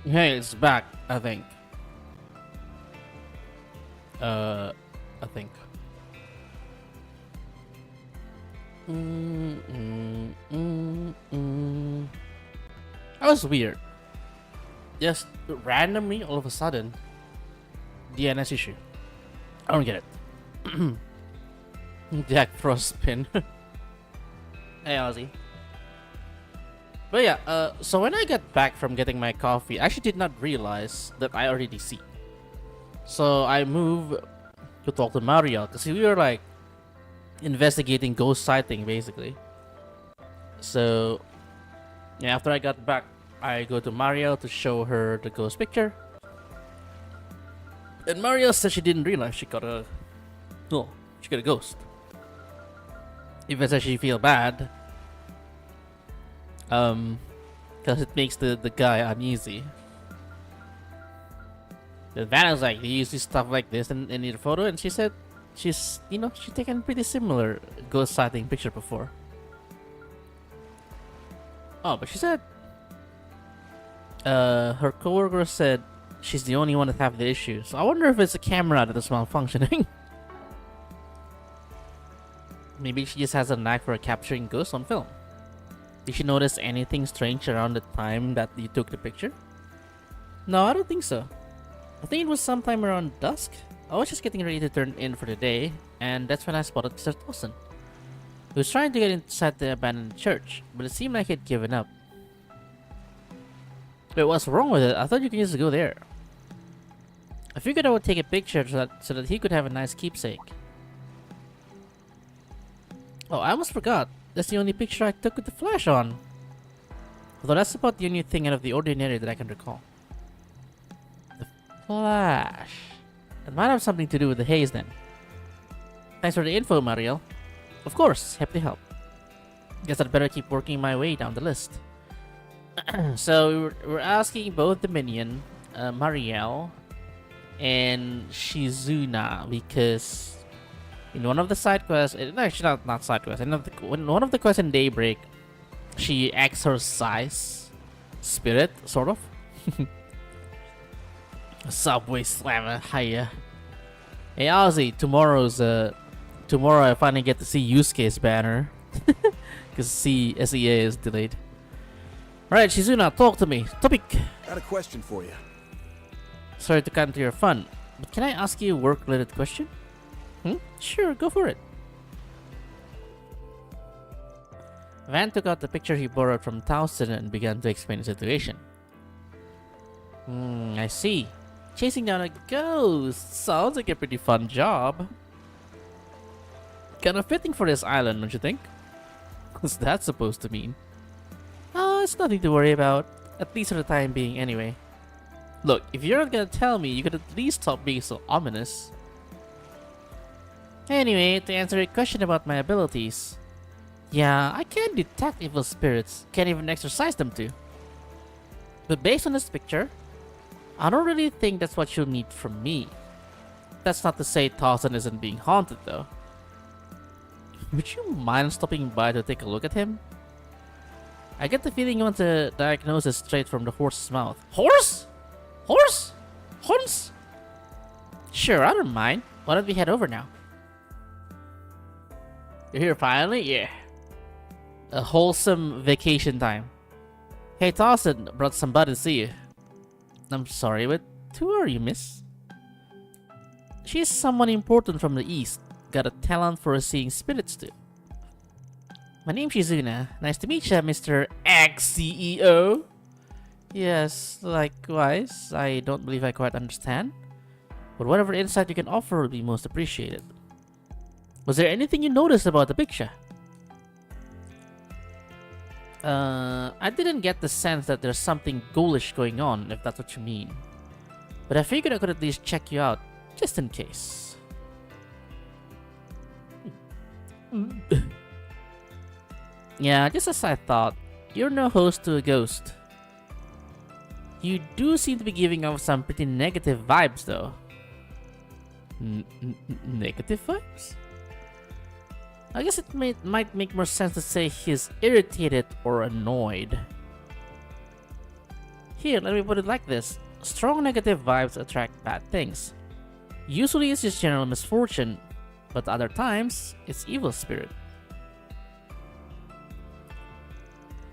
Hey, it's back, I think. I think. Mm, mm, mm, mm. That was weird. Just randomly, all of a sudden, DNS issue. I don't get it. Jack Frost pin. Hey, Ozzy. But yeah, so when I got back from getting my coffee, I actually did not realize that I already see. So I moved to talk to Mario because we were like investigating ghost sighting basically. So yeah, after I got back, I go to Mario to show her the ghost picture. And Mario said she didn't realize she got a ghost. Even said she feel bad. Because it makes the guy uneasy. Then Vanna's like, do you see stuff like this in your photo? And she said she's taken pretty similar ghost sighting picture before. Oh, but she said her coworker said she's the only one that have the issue. So I wonder if it's a camera that is malfunctioning. Maybe she just has a knack for capturing ghosts on film. Did you notice anything strange around the time that you took the picture? No, I don't think so. I think it was sometime around dusk. I was just getting ready to turn in for the day, and that's when I spotted Mr. Dawson. He was trying to get inside the abandoned church, but it seemed like he'd given up. But what's wrong with it? I thought you could just go there. I figured I would take a picture so that he could have a nice keepsake. Oh, I almost forgot. That's the only picture I took with the flash on. Although that's about the only thing out of the ordinary that I can recall. The flash. It might have something to do with the haze then. Thanks for the info, Mariel. Of course, happy to help. Guess I'd better keep working my way down the list. So we're asking both the minion, Mariel, and Shizuna because in one of the side quests, actually not side quests, in one of the quests in Daybreak, she acts her size spirit, sort of. Subway slammer, hiya. Hey Ozzy, tomorrow I finally get to see use case banner. Because SEA is delayed. Alright, Shizuna, talk to me. Topic. Got a question for you. Sorry to cut into your fun, but can I ask you a work-related question? Sure, go for it. Van took out the picture he borrowed from Towson and began to explain the situation. I see. Chasing down a ghost sounds like a pretty fun job. Kinda fitting for this island, don't you think? What's that supposed to mean? Oh, it's nothing to worry about. At least for the time being, anyway. Look, if you're not gonna tell me, you could at least stop being so ominous. Anyway, to answer your question about my abilities. Yeah, I can detect evil spirits. Can't even exorcise them too. But based on this picture, I don't really think that's what you'll need from me. That's not to say Towson isn't being haunted though. Would you mind stopping by to take a look at him? I get the feeling you want to diagnose it straight from the horse's mouth. Horse? Horse? Horns? Sure, I don't mind. Why don't we head over now? You're here finally? Yeah. A wholesome vacation time. Hey Towson, brought somebody to see you. I'm sorry, but who are you, miss? She's someone important from the east. Got a talent for seeing spirits too. My name's Shizuna. Nice to meet you, Mr. Ex-CEO. Yes, likewise. I don't believe I quite understand. But whatever insight you can offer would be most appreciated. Was there anything you noticed about the picture? I didn't get the sense that there's something ghoulish going on, if that's what you mean. But I figured I could at least check you out, just in case. Yeah, just as I thought, you're no host to a ghost. You do seem to be giving off some pretty negative vibes, though. Negative vibes? I guess it might make more sense to say he's irritated or annoyed. Here, let me put it like this. Strong negative vibes attract bad things. Usually it's just general misfortune, but other times, it's evil spirit.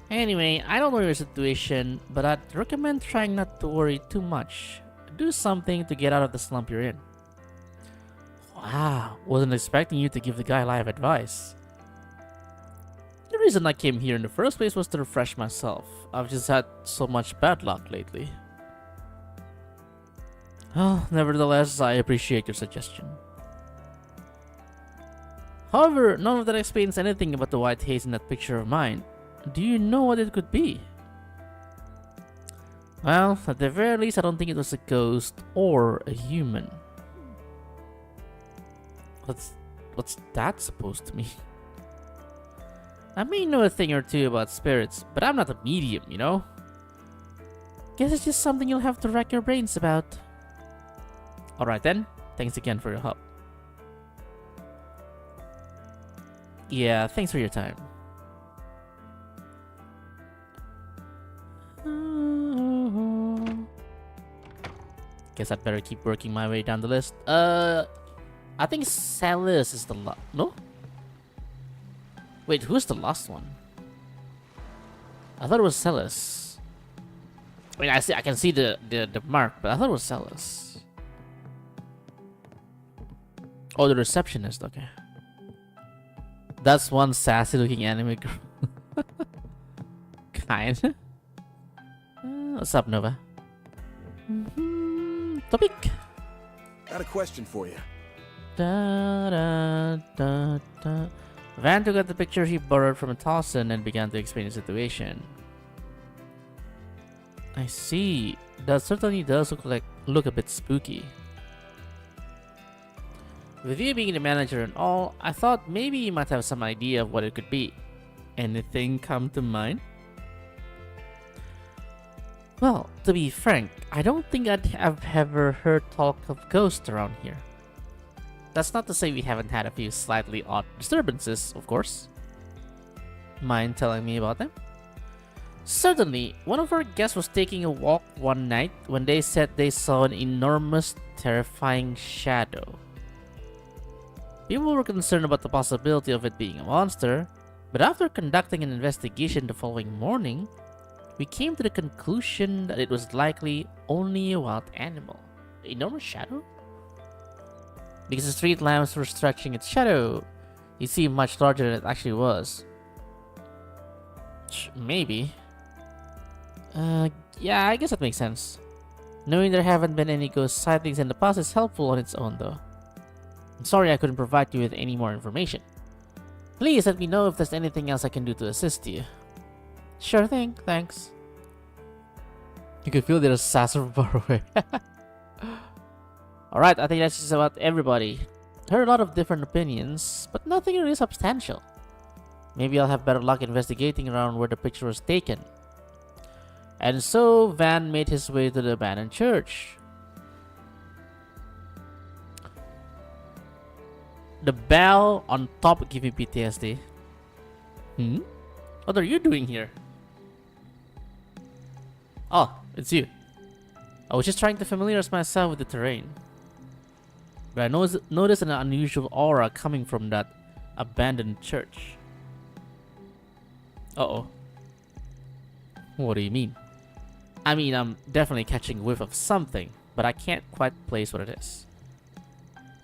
Anyway, I don't know your situation, but I'd recommend trying not to worry too much. Do something to get out of the slump you're in. Wow, wasn't expecting you to give the guy life advice. The reason I came here in the first place was to refresh myself. I've just had so much bad luck lately. Oh, nevertheless, I appreciate your suggestion. However, none of that explains anything about the white haze in that picture of mine. Do you know what it could be? Well, at the very least, I don't think it was a ghost or a human. What's that supposed to mean? I may know a thing or two about spirits, but I'm not a medium, you know? Guess it's just something you'll have to rack your brains about. Alright then, thanks again for your help. Yeah, thanks for your time. Guess I'd better keep working my way down the list. I think Celis is the last. No? Wait, who's the last one? I thought it was Celis. I mean, I can see the mark, but I thought it was Celis. Oh, the receptionist. Okay. That's one sassy-looking anime girl. Kinda. What's up, Nova? Topic. Got a question for you. Van took out the picture he borrowed from Towson and began to explain the situation. I see. That certainly does look a bit spooky. With you being the manager and all, I thought maybe you might have some idea of what it could be. Anything come to mind? Well, to be frank, I don't think I'd have ever heard talk of ghosts around here. That's not to say we haven't had a few slightly odd disturbances, of course. Mind telling me about them? Certainly, one of our guests was taking a walk one night when they said they saw an enormous, terrifying shadow. People were concerned about the possibility of it being a monster, but after conducting an investigation the following morning, we came to the conclusion that it was likely only a wild animal. An enormous shadow? Because the street lamps were stretching its shadow, it seemed much larger than it actually was. Maybe. Yeah, I guess that makes sense. Knowing there haven't been any ghost sightings in the past is helpful on its own though. I'm sorry I couldn't provide you with any more information. Please let me know if there's anything else I can do to assist you. Sure thing, thanks. You can feel the assassin from far away. Alright, I think that's just about everybody. Heard a lot of different opinions, but nothing really substantial. Maybe I'll have better luck investigating around where the picture was taken. And so, Van made his way to the abandoned church. The bell on top gave me PTSD. What are you doing here? Oh, it's you. I was just trying to familiarize myself with the terrain. But I noticed an unusual aura coming from that abandoned church. Uh-oh. What do you mean? I mean, I'm definitely catching a whiff of something, but I can't quite place what it is.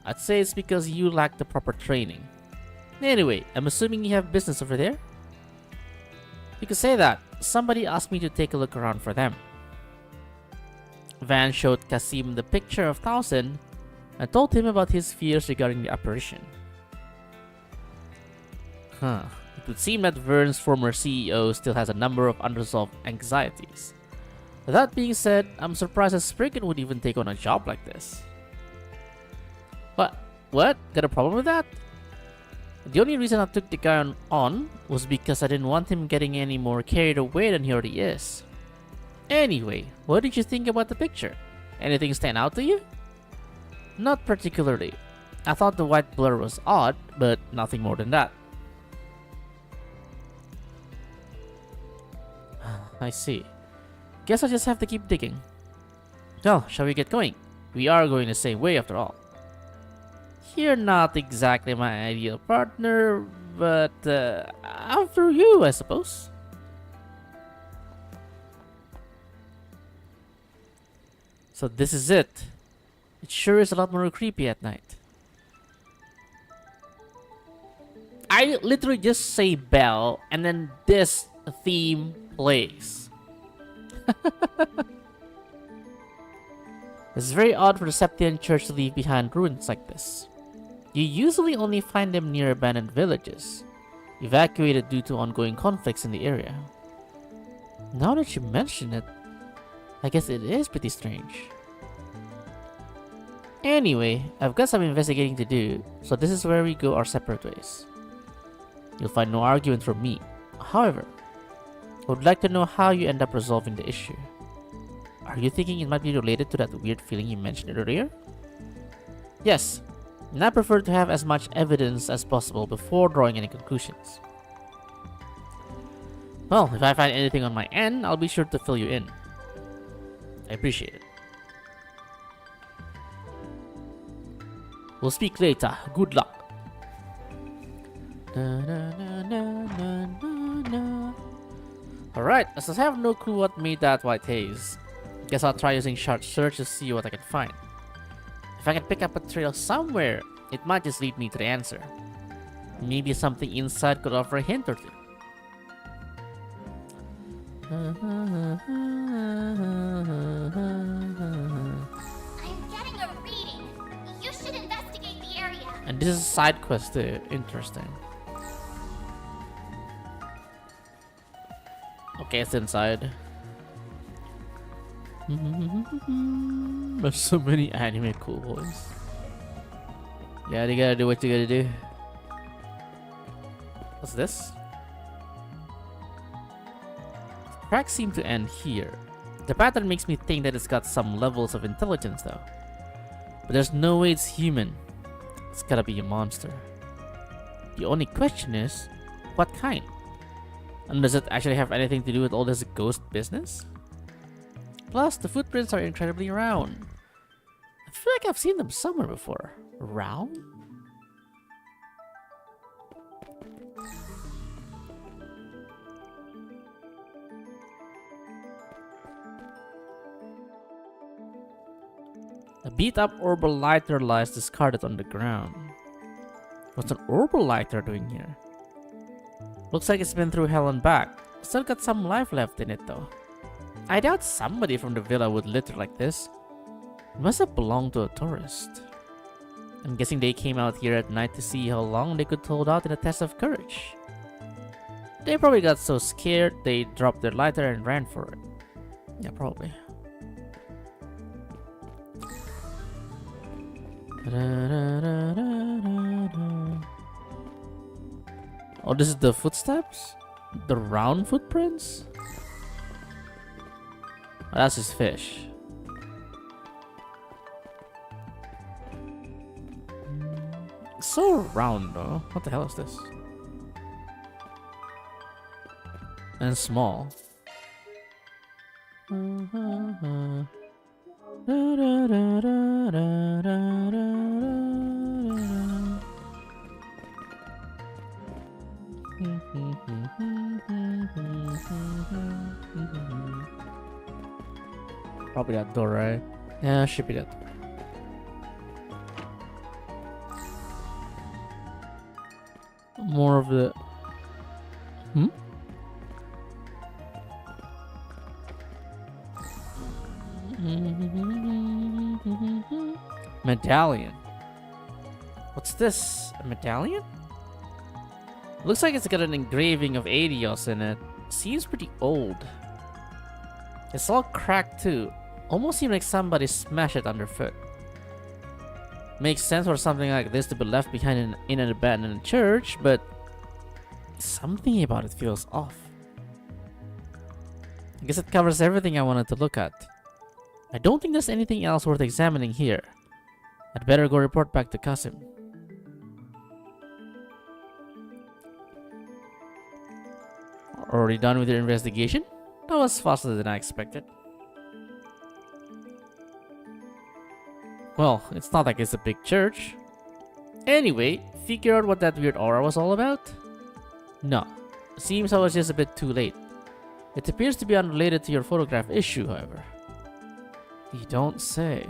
I'd say it's because you lack the proper training. Anyway, I'm assuming you have business over there? You could say that. Somebody asked me to take a look around for them. Van showed Kasim the picture of Towson and told him about his fears regarding the apparition. It would seem that Vern's former CEO still has a number of unresolved anxieties. That being said, I'm surprised that Spriggan would even take on a job like this. What? Got a problem with that? The only reason I took the guy on was because I didn't want him getting any more carried away than he already is. Anyway, what did you think about the picture? Anything stand out to you? Not particularly. I thought the white blur was odd, but nothing more than that. I see. Guess I'll just have to keep digging. Well, shall we get going? We are going the same way after all. You're not exactly my ideal partner, but I'm through you, I suppose. So this is it. It sure is a lot more creepy at night. I literally just say bell and then this theme plays. It's very odd for the Septian Church to leave behind ruins like this. You usually only find them near abandoned villages, evacuated due to ongoing conflicts in the area. Now that you mention it, I guess it is pretty strange. Anyway, I've got some investigating to do, so this is where we go our separate ways. You'll find no argument from me. However, I would like to know how you end up resolving the issue. Are you thinking it might be related to that weird feeling you mentioned earlier? Yes, and I prefer to have as much evidence as possible before drawing any conclusions. Well, if I find anything on my end, I'll be sure to fill you in. I appreciate it. We'll speak later. Good luck. Alright, as I have no clue what made that white haze, guess I'll try using short search to see what I can find. If I can pick up a trail somewhere, it might just lead me to the answer. Maybe something inside could offer a hint or two. I'm getting a reading. You should investigate the area. And this is a side quest too. Interesting. Okay, it's inside. There's so many anime cool boys. Yeah, you gotta do what you gotta do. What's this? The tracks seem to end here. The pattern makes me think that it's got some levels of intelligence though. But there's no way it's human. It's gotta be a monster. The only question is, what kind? And does it actually have anything to do with all this ghost business? Plus, the footprints are incredibly round. I feel like I've seen them somewhere before. Round? A beat-up orbital lighter lies discarded on the ground. What's an orbital lighter doing here? Looks like it's been through hell and back. Still got some life left in it though. I doubt somebody from the villa would litter like this. It must have belonged to a tourist. I'm guessing they came out here at night to see how long they could hold out in a test of courage. They probably got so scared they dropped their lighter and ran for it. Yeah, probably. Oh, this is the footsteps? The round footprints? Oh, that's his fish. So round though. What the hell is this? And small. Probably that door, right? Yeah, should be that door. More of the... Medallion. What's this? A medallion? Looks like it's got an engraving of Adios in it. Seems pretty old. It's all cracked too. Almost seems like somebody smashed it underfoot. Makes sense for something like this to be left behind in an abandoned church, but something about it feels off. I guess it covers everything I wanted to look at. I don't think there's anything else worth examining here. I'd better go report back to Kasim. Already done with your investigation? That was faster than I expected. Well, it's not like it's a big church. Anyway, figure out what that weird aura was all about? No. Seems I was just a bit too late. It appears to be unrelated to your photograph issue, however. You don't say.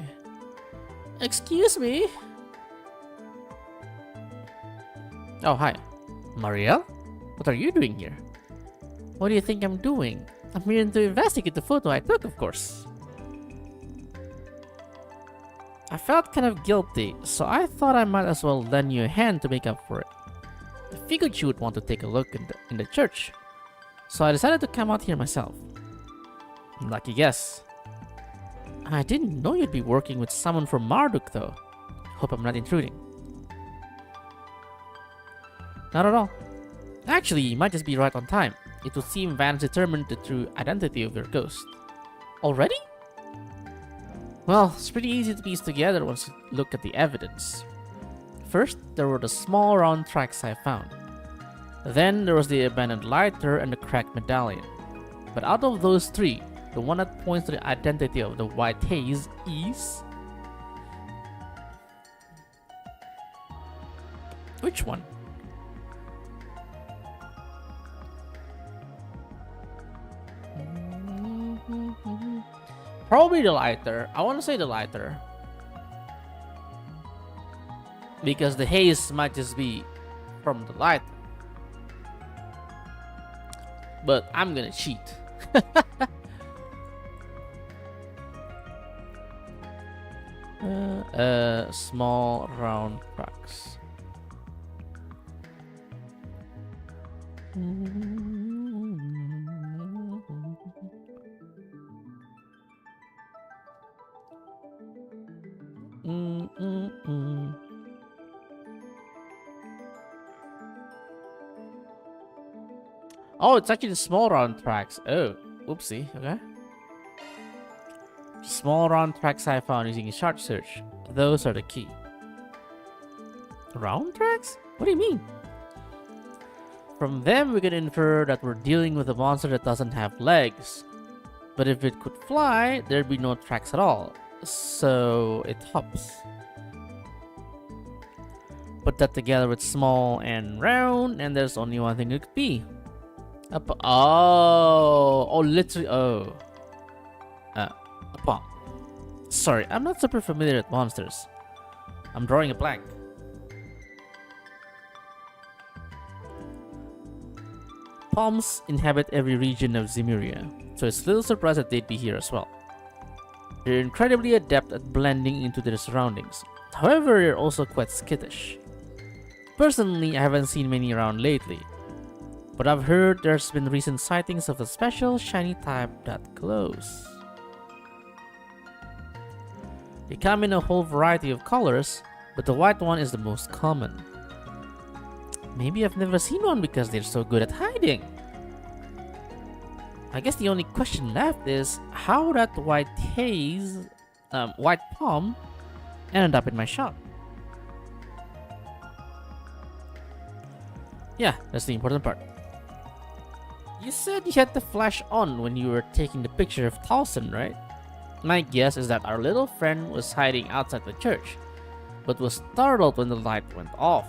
Excuse me? Oh, hi. Marielle? What are you doing here? What do you think I'm doing? I'm here to investigate the photo I took, of course. I felt kind of guilty, so I thought I might as well lend you a hand to make up for it. I figured you would want to take a look in the church, so I decided to come out here myself. Lucky guess. I didn't know you'd be working with someone from Marduk, though. Hope I'm not intruding. Not at all. Actually, you might just be right on time. It would seem Van's determined the true identity of your ghost. Already? Well, it's pretty easy to piece together once you look at the evidence. First, there were the small round tracks I found. Then there was the abandoned lighter and the cracked medallion. But out of those three, the one that points to the identity of the white haze is... Which one? Probably the lighter. I want to say the lighter. Because the haze might just be from the light. But I'm gonna cheat. Small round cracks. Oh, it's actually the small round tracks. Oh, oopsie. Okay. Small round tracks I found using a short search. Those are the key. Round tracks? What do you mean? From them, we can infer that we're dealing with a monster that doesn't have legs. But if it could fly, there'd be no tracks at all. So it hops. Put that together with small and round, and there's only one thing it could be. Literally, a palm. Sorry, I'm not super familiar with monsters. I'm drawing a blank. Palms inhabit every region of Zemuria, so it's little surprise that they'd be here as well. They're incredibly adept at blending into their surroundings. However, they're also quite skittish. Personally, I haven't seen many around lately, but I've heard there's been recent sightings of a special shiny type that glows. They come in a whole variety of colors, but the white one is the most common. Maybe I've never seen one because they're so good at hiding. I guess the only question left is how that white palm ended up in my shop. Yeah, that's the important part. You said you had the flash on when you were taking the picture of Towson, right? My guess is that our little friend was hiding outside the church, but was startled when the light went off.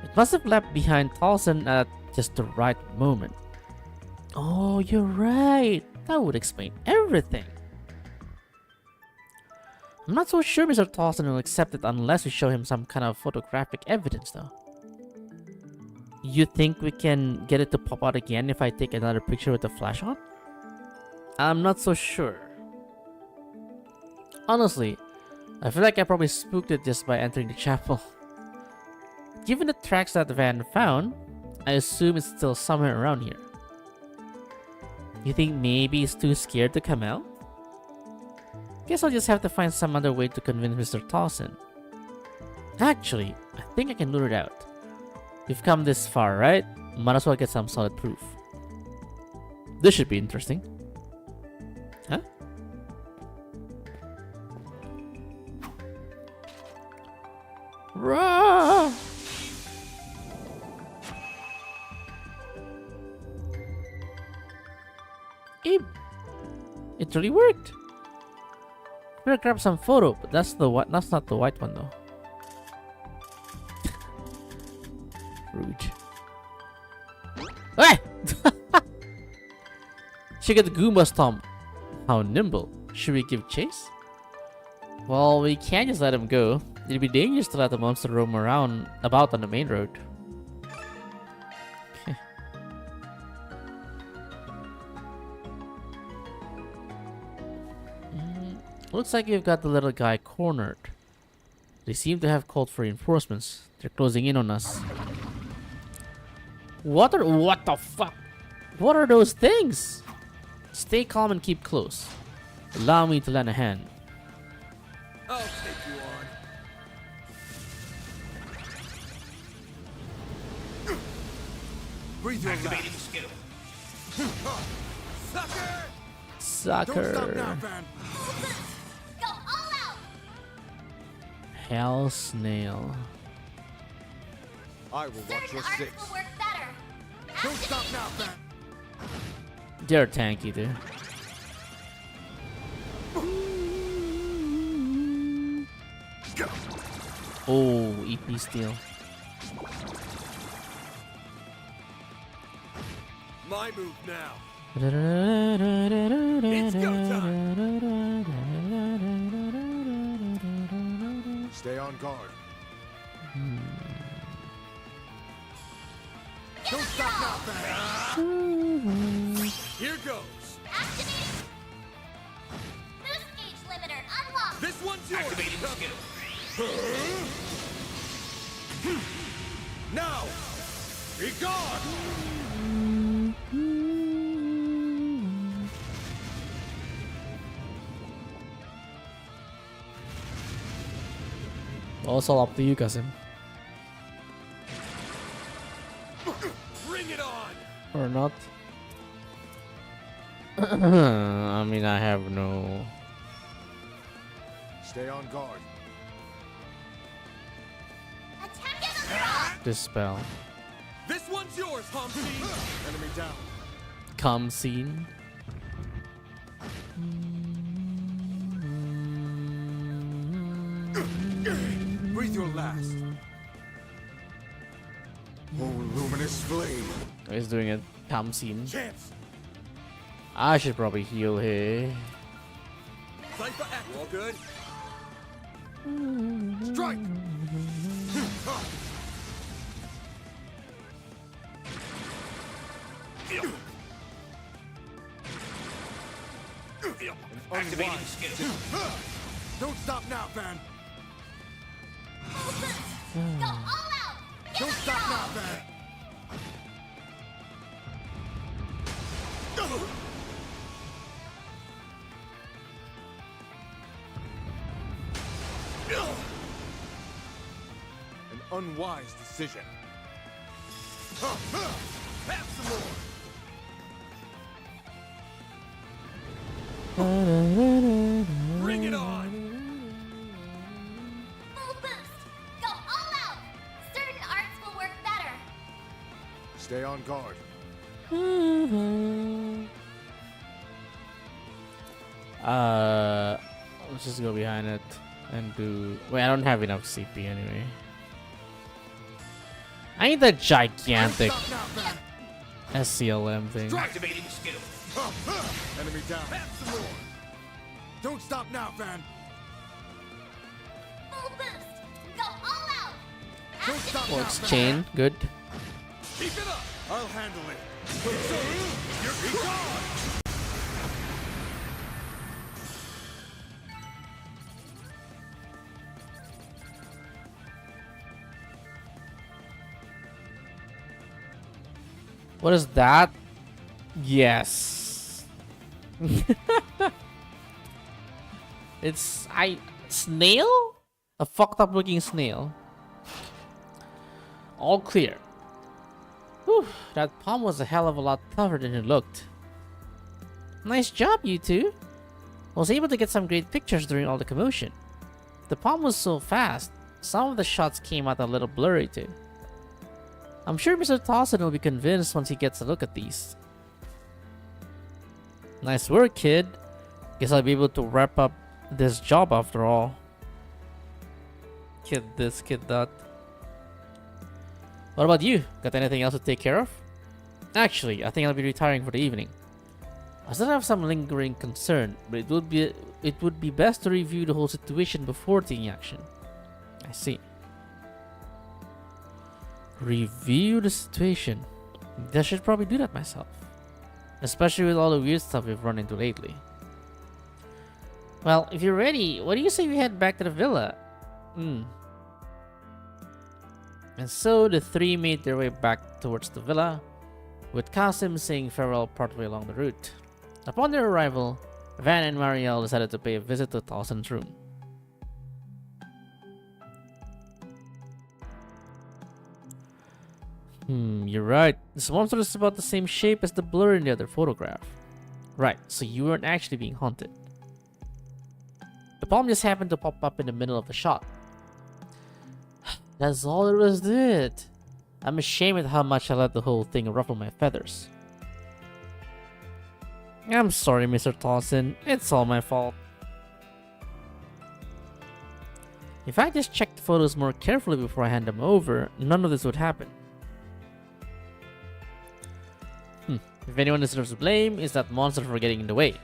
It must have left behind Towson at just the right moment. Oh, you're right. That would explain everything. I'm not so sure Mr. Towson will accept it unless we show him some kind of photographic evidence, though. You think we can get it to pop out again if I take another picture with the flash on? I'm not so sure. Honestly, I feel like I probably spooked it just by entering the chapel. Given the tracks that Van found, I assume it's still somewhere around here. You think maybe he's too scared to come out? Guess I'll just have to find some other way to convince Mr. Towson. Actually, I think I can lure it out. We've come this far, right? Might as well get some solid proof. This should be interesting. Huh? Rah! Abe, it really worked. Better grab some photo, but that's the white. That's not the white one though. Rude. Hey! She got the Goomba stomp. How nimble. Should we give chase? Well, we can't just let him go. It'd be dangerous to let the monster roam around about on the main road. Okay. Looks like you've got the little guy cornered. They seem to have called for reinforcements. They're closing in on us. What the fuck? What are those things? Stay calm and keep close. Allow me to lend a hand. I'll take you on. Breathe your Activating skill. Sucker! Sucker. Don't stop now, Van. Go all out! Hell snail. I will watch Certain your arts six. will work better. Don't stop now, Van. They're tanky, dude. Oh, EP steal. My move now. It's go Stay on guard. Don't stop now, Van. Here goes. Activating. Boost gauge limiter unlocked. This one's yours. Activating skill. Now, be gone. Also up to you, Kasim. Bring it on. Or not. I mean, I have no... Stay on guard. Attack in the cross. Dispel. This one's yours, Humpty. Enemy down. Come scene. Breathe your last. Oh, luminous flame. He's doing it. Come scene. Chance. I should probably heal here. Cypher act. All good. Strike. Activating skill. Don't stop now, Van. Go all out. Give Don't it stop your now, all. Van. An unwise decision. Have some more. Bring it on. Full boost. Go all out. Certain arts will work better. Stay on guard. Let's just go behind it and do... Wait, I don't have enough CP anyway. I need that gigantic Stop now, Van. SCLM thing. Activating skill. Enemy down. Have some more. Don't stop now, Van. Full boost. Go all out. Don't stop Oh, now, it's Van. chain. Good. Keep it up. I'll handle it. You're gone. What is that? Yes. It's snail? A fucked up looking snail. All clear. Whew, that palm was a hell of a lot tougher than it looked. Nice job, you two. I was able to get some great pictures during all the commotion. The palm was so fast, some of the shots came out a little blurry too. I'm sure Mr. Towson will be convinced once he gets a look at these. Nice work, kid. Guess I'll be able to wrap up this job after all. Kid this, kid that. What about you? Got anything else to take care of? Actually, I think I'll be retiring for the evening. I still have some lingering concern, but it would be best to review the whole situation before taking action. I see. Review the situation. I should probably do that myself. Especially with all the weird stuff we've run into lately. Well, if you're ready, what do you say we head back to the villa? And so the three made their way back towards the villa, with Kasim saying farewell partway along the route. Upon their arrival, Van and Marielle decided to pay a visit to Towson's room. You're right. This monster is about the same shape as the blur in the other photograph. Right, so you weren't actually being haunted. The palm just happened to pop up in the middle of the shot. That's all there was to it. I'm ashamed at how much I let the whole thing ruffle my feathers. I'm sorry, Mr. Towson. It's all my fault. If I just checked the photos more carefully before I hand them over, none of this would happen. If anyone deserves blame, it's that monster for getting in the way.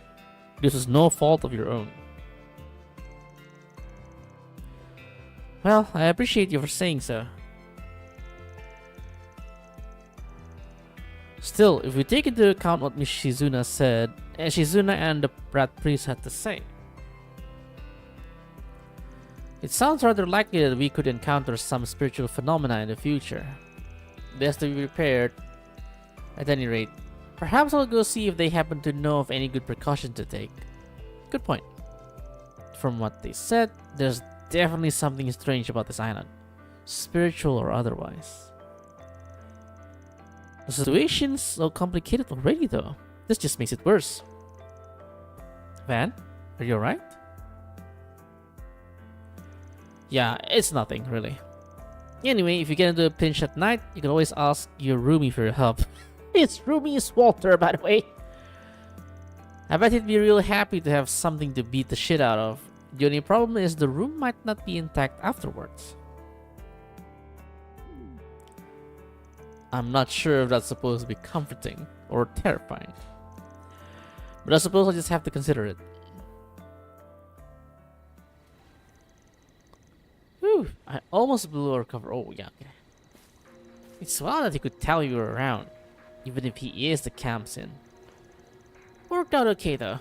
This is no fault of your own. Well, I appreciate you for saying so. Still, if we take into account what Miss Shizuna said, Shizuna and the Rat Priest had to say, it sounds rather likely that we could encounter some spiritual phenomena in the future. Best to be prepared. At any rate, perhaps I'll go see if they happen to know of any good precaution to take. Good point. From what they said, there's definitely something strange about this island, spiritual or otherwise. The situation's so complicated already though. This just makes it worse. Van, are you alright? Yeah, it's nothing really. Anyway, if you get into a pinch at night, you can always ask your roomie for your help. It's roomie's Walter, by the way. I bet he'd be real happy to have something to beat the shit out of. The only problem is the room might not be intact afterwards. I'm not sure if that's supposed to be comforting or terrifying, but I suppose I'll just have to consider it. Whew, I almost blew our cover. Oh yeah, okay. It's wild that he could tell you were around, even if he is the camp's in. Worked out okay though.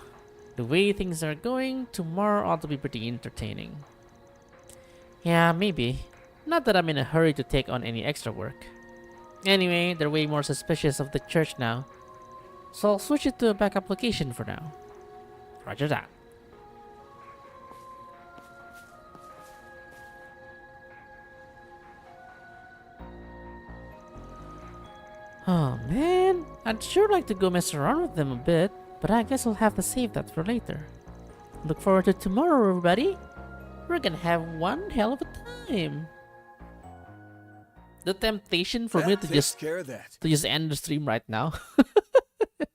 The way things are going, tomorrow ought to be pretty entertaining. Yeah, maybe. Not that I'm in a hurry to take on any extra work. Anyway, they're way more suspicious of the church now, so I'll switch it to a backup location for now. Roger that. Oh man, I'd sure like to go mess around with them a bit, but I guess I'll have to save that for later. Look forward to tomorrow, everybody. We're gonna have one hell of a time. The temptation for me to just end the stream right now.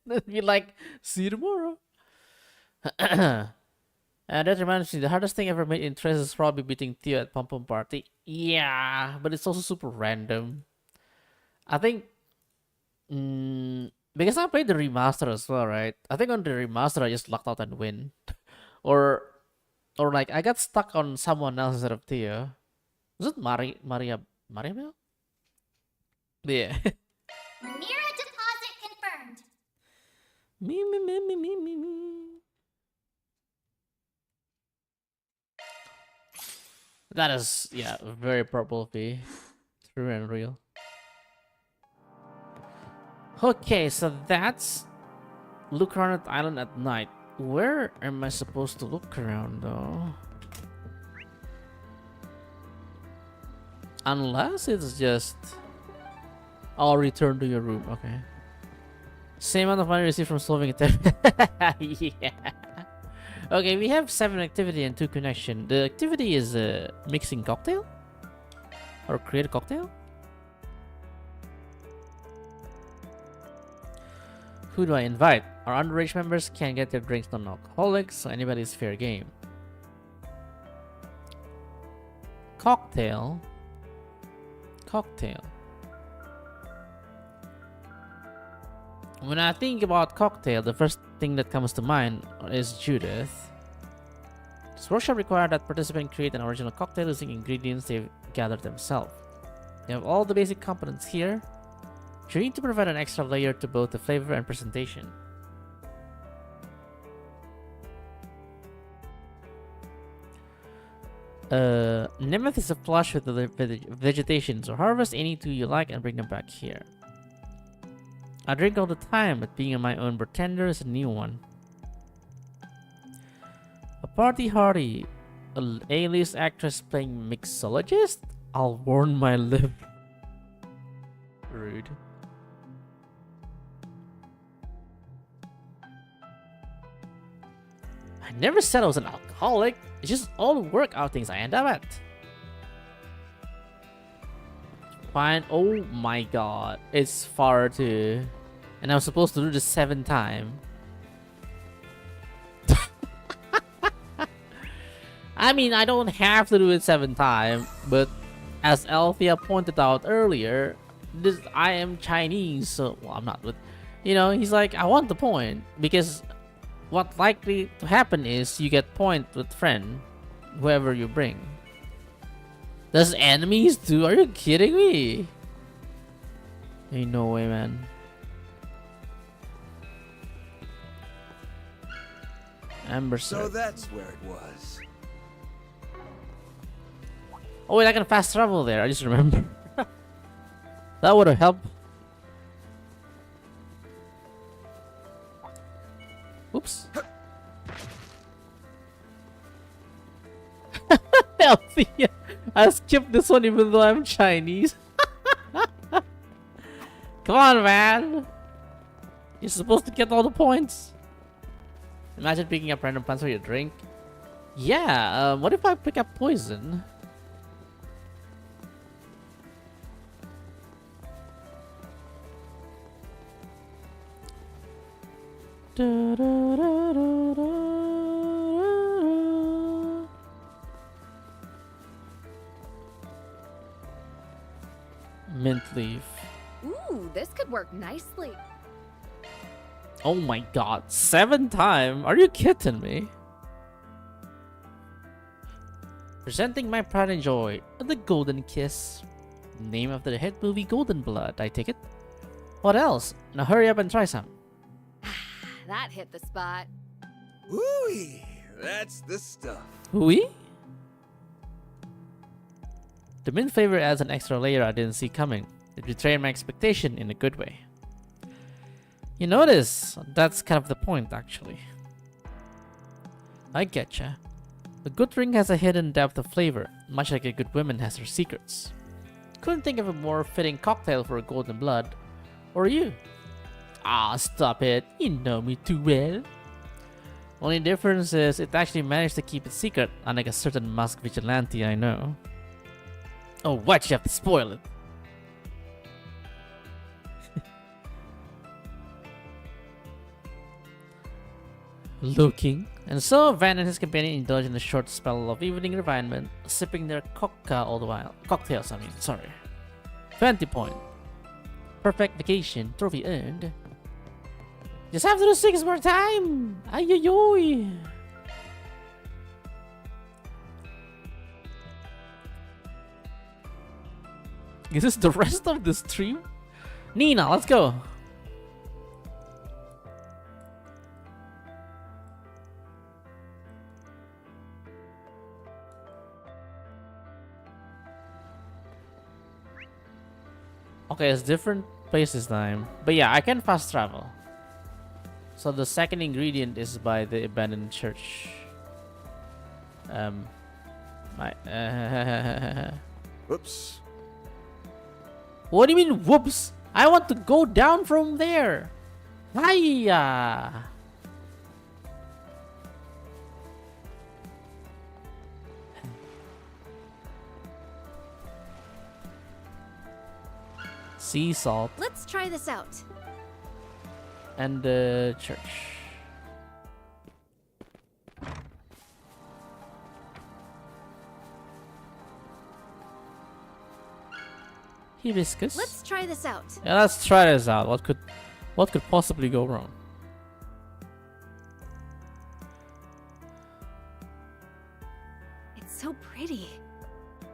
Then be like, see you tomorrow. And that reminds me, the hardest thing I ever made in Tres is probably beating Theo at Pom Pom Party. Yeah, but it's also super random. I think because I played the remaster as well, right? I think on the remaster I just locked out and win. or like I got stuck on someone else instead of Theo. Was it Maria Bell? Yeah. Mirror deposit confirmed. Me. That is, yeah, very purple fee. True and real. Okay, so that's look around the island at night. Where am I supposed to look around though? Unless it's just I'll return to your room. Okay. Same amount of money received from solving it. Yeah. Okay, we have 7 activity and 2 connection. The activity is mixing cocktail or create a cocktail. Who do I invite? Our underage members can get their drinks non-alcoholic, so anybody's fair game. Cocktail. Cocktail. When I think about cocktail, the first thing that comes to mind is Judith. This workshop required that participants create an original cocktail using ingredients they've gathered themselves. They have all the basic components here. You need to provide an extra layer to both the flavor and presentation. Nemeth is flush with the vegetation, so harvest any two you like and bring them back here. I drink all the time, but being my own bartender is a new one. A party hardy, an A-list actress playing mixologist? I'll warn my lip. Rude. I never said I was an alcoholic. It's just all the work outings I end up at. Fine. Oh my god. It's far too. And I was supposed to do this 7 times. I mean, I don't have to do it 7 times, but as Althea pointed out earlier, I am Chinese, so well, I'm not. But you know, he's like, I want the point because what likely to happen is you get point with friend, whoever you bring. Does enemies too? Are you kidding me? Ain't no way, man. Amber. So that's where it was. Oh wait, I can fast travel there. I just remember. That would have helped. Oops. Althea. I skipped this one even though I'm Chinese. Come on, man. You're supposed to get all the points. Imagine picking up random plants for your drink. Yeah, what if I pick up poison? Mint leaf. Ooh, this could work nicely. Oh my god, 7 times? Are you kidding me? Presenting my pride and joy, the Golden Kiss. Name of the hit movie Golden Blood, I take it. What else? Now hurry up and try some. That hit the spot. Ooh, that's the stuff. Oui? The mint flavor adds an extra layer I didn't see coming. It betrayed my expectation in a good way. You notice? That's kind of the point, actually. I getcha. A good drink has a hidden depth of flavor, much like a good woman has her secrets. Couldn't think of a more fitting cocktail for a golden blood. Or you? Ah, stop it. You know me too well. Only difference is it actually managed to keep it secret, unlike a certain masked vigilante I know. Oh, why'd you have to spoil it? Looking. And so Van and his companion indulge in a short spell of evening refinement, sipping their coca all the while. Cocktails, I mean, sorry. 20 point. Perfect vacation, trophy earned. Just have to do 6 more time! Ay-yoy-yoy! Is this the rest of the stream? Nina, let's go! Okay, it's different place this time. But yeah, I can fast travel. So the second ingredient is by the abandoned church. Whoops. What do you mean, whoops? I want to go down from there. Hiya. Sea salt. Let's try this out. and the church. Hibiscus. Let's try this out. Yeah, let's try this out. What could possibly go wrong? It's so pretty.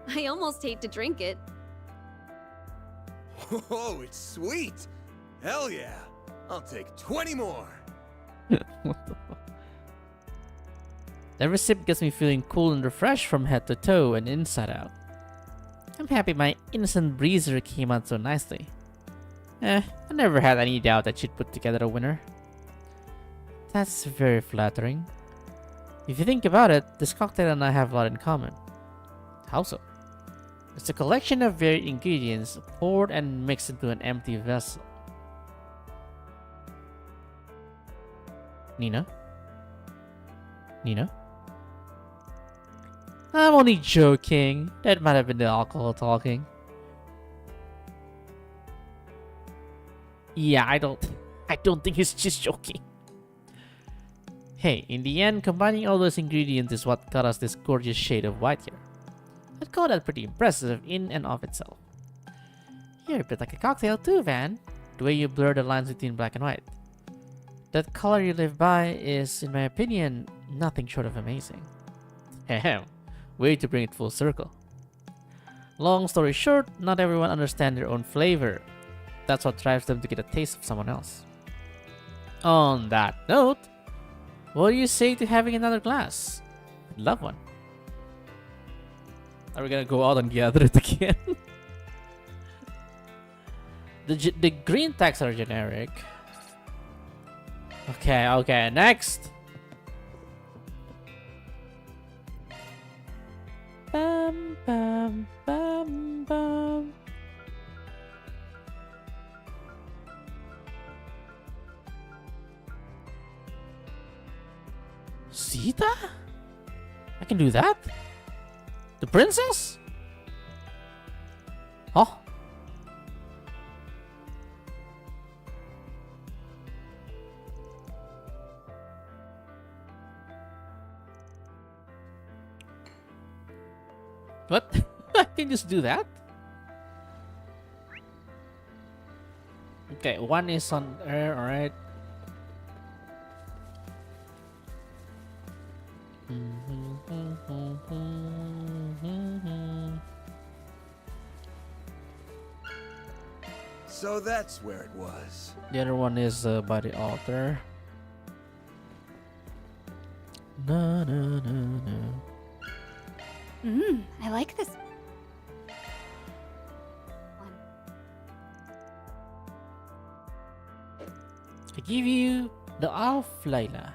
I almost hate to drink it. Oh, it's sweet. Hell yeah. I'll take 20 more. What the fuck? Every sip gets me feeling cool and refreshed from head to toe and inside out. I'm happy my innocent breezer came out so nicely. I never had any doubt that she'd put together a winner. That's very flattering. If you think about it, this cocktail and I have a lot in common. How so? It's a collection of varied ingredients poured and mixed into an empty vessel. Nina? Nina? I'm only joking. That might have been the alcohol talking. Yeah, I don't think he's just joking. Hey, in the end, combining all those ingredients is what got us this gorgeous shade of white here. I'd call that pretty impressive in and of itself. You're a bit like a cocktail too, Van. The way you blur the lines between black and white. That color you live by is, in my opinion, nothing short of amazing. Ahem. Way to bring it full circle. Long story short, not everyone understands their own flavor. That's what drives them to get a taste of someone else. On that note, what do you say to having another glass? I'd love one. Are we gonna go out and gather it again? The green tags are generic. Okay, next! Bam, bam, bam, bam. Sita? I can do that? The princess? Oh. What? I can just do that? Okay, one is on there, alright. So that's where it was. The other one is by the altar. No, no, no, no. I like this one. I give you the Alf Laila.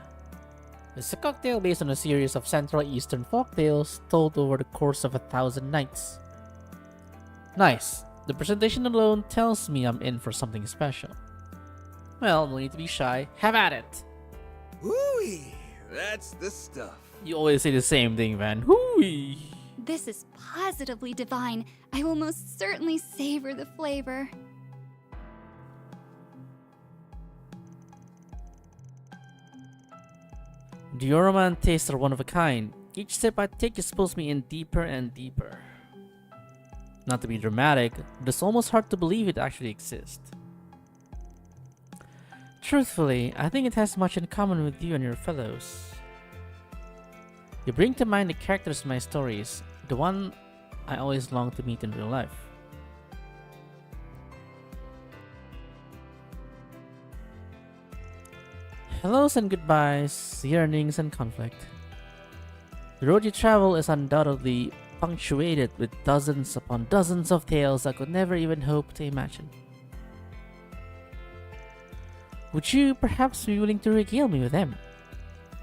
It's a cocktail based on a series of Central Eastern folktales told over the course of 1,000 nights. Nice. The presentation alone tells me I'm in for something special. Well, no need to be shy. Have at it. Hooey! That's the stuff. You always say the same thing, Van. Hooey! This is positively divine. I will most certainly savor the flavor. The aroma and taste are one of a kind. Each sip I take just pulls me in deeper and deeper. Not to be dramatic, but it's almost hard to believe it actually exists. Truthfully, I think it has much in common with you and your fellows. You bring to mind the characters in my stories, the one I always long to meet in real life. Hellos and goodbyes, yearnings and conflict. The road you travel is undoubtedly punctuated with dozens upon dozens of tales I could never even hope to imagine. Would you perhaps be willing to regale me with them?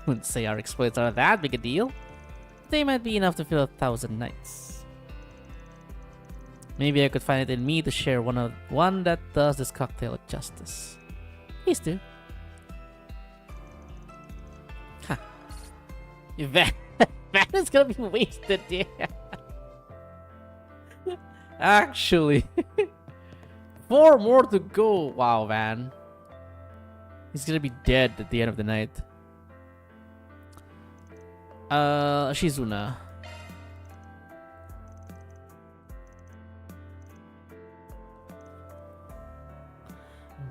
Wouldn't say our exploits are that big a deal. They might be enough to fill 1,000 nights. Maybe I could find it in me to share one that does this cocktail justice. Please do. Huh. That is gonna be wasted, yeah. Actually. 4 more to go. Wow, man. He's gonna be dead at the end of the night. Shizuna.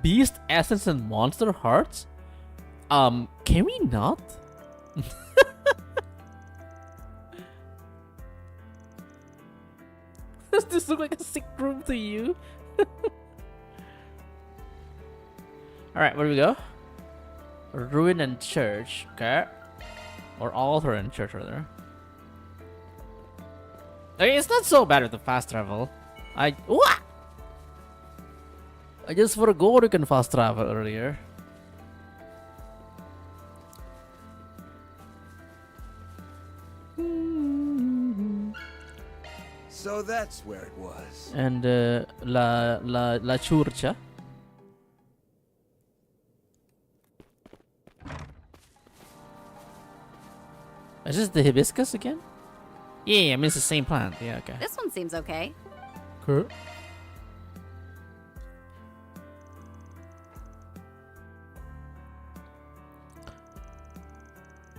Beast Essence and Monster Hearts? Can we not? Does this look like a sick room to you? Alright, where do we go? Ruin and Church, okay. Or Altar and Church, rather. Okay, it's not so bad with the fast travel. What? I just forgot you can fast travel earlier. So that's where it was. And La Churcha. Is this the hibiscus again? Yeah, I mean it's the same plant. Yeah, okay. This one seems okay. Cool.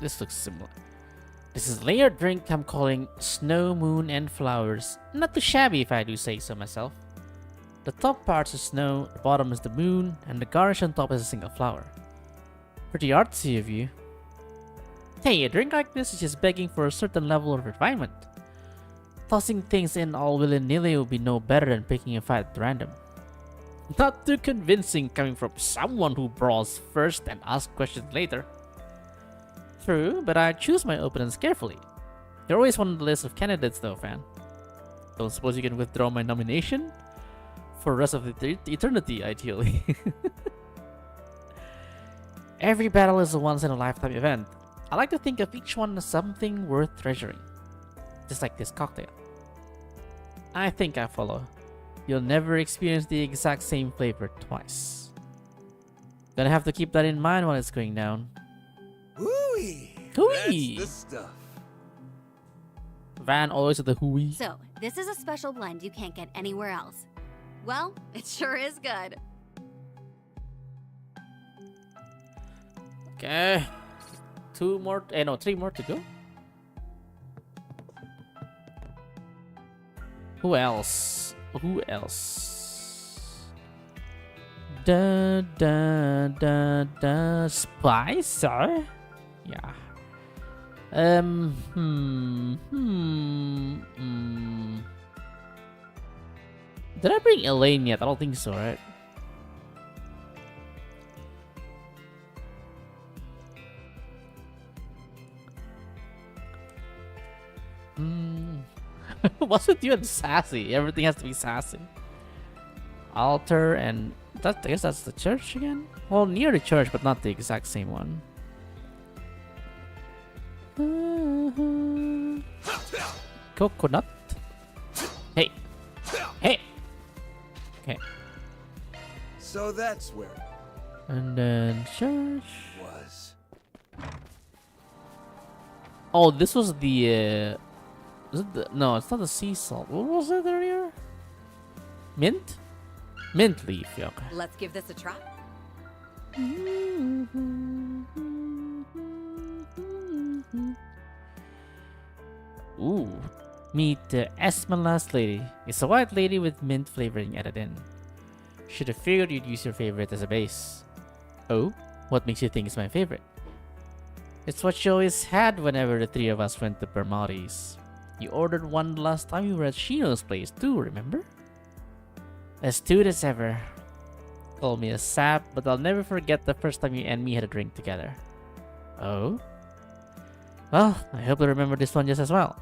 This looks similar. This is layered drink I'm calling Snow, Moon, and Flowers. Not too shabby if I do say so myself. The top part's is snow, the bottom is the moon, and the garnish on top is a single flower. Pretty artsy of you. Hey, a drink like this is just begging for a certain level of refinement. Tossing things in all willy-nilly would be no better than picking a fight at random. Not too convincing coming from someone who brawls first and asks questions later. True, but I choose my opponents carefully. You're always one on the list of candidates though, fan. Don't suppose you can withdraw my nomination? For the rest of the eternity, ideally. Every battle is a once-in-a-lifetime event. I like to think of each one as something worth treasuring. Just like this cocktail. I think I follow. You'll never experience the exact same flavor twice. Gonna have to keep that in mind while it's going down. Hooey! Hooey! That's the stuff. Van always at the hooey. So, this is a special blend you can't get anywhere else. Well, it sure is good. Okay. 3 more to go. Who else? Spicer? Yeah. Did I bring Elaine yet? I don't think so, right? What's with you and sassy? Everything has to be sassy. Altar and I guess that's the church again? Well, near the church, but not the exact same one. Coconut. Hey. Hey. Okay. So that's where it And then church. was. Oh, this was the. Is it the, no, it's not the sea salt. What was it earlier? Mint? Mint leaf. Yeah, okay. Let's give this a try. Ooh. Meet the Esmeralda's lady. It's a white lady with mint flavoring added in. Should have figured you'd use your favorite as a base. Oh? What makes you think it's my favorite? It's what you always had whenever the three of us went to Permati's. You ordered one the last time you were at Shino's place too, remember? Astute as ever. Call me a sap, but I'll never forget the first time you and me had a drink together. Oh? Well, I hope you remember this one just as well.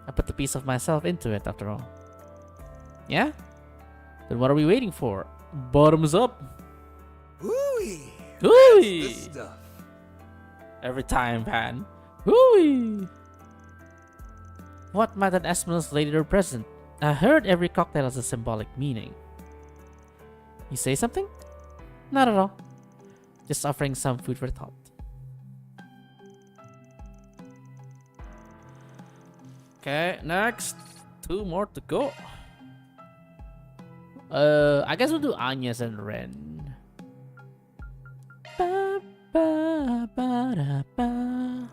I put the piece of myself into it after all. Yeah? Then what are we waiting for? Bottoms up! Hooey! Hooey! That's the stuff. Every time, Van. Hooey! What might an Esmeralda's lady represent? I heard every cocktail has a symbolic meaning. You say something? Not at all. Just offering some food for thought. Okay, next. 2 more to go. I guess we'll do Anya's and Ren. Ba-da-ba.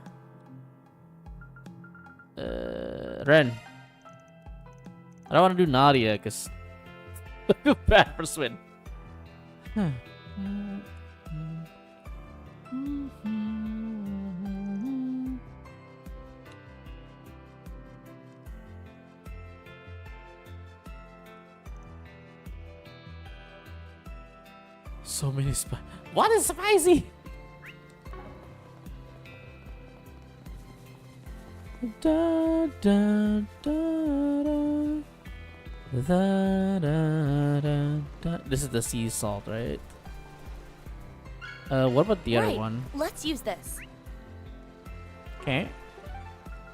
Ren. I don't want to do Nadia because I feel bad for Swin. So many What is spicy? Da, da, da, da. Da, da, da, da. This is the sea salt, right? What about the other Right. one? Let's use this. Okay.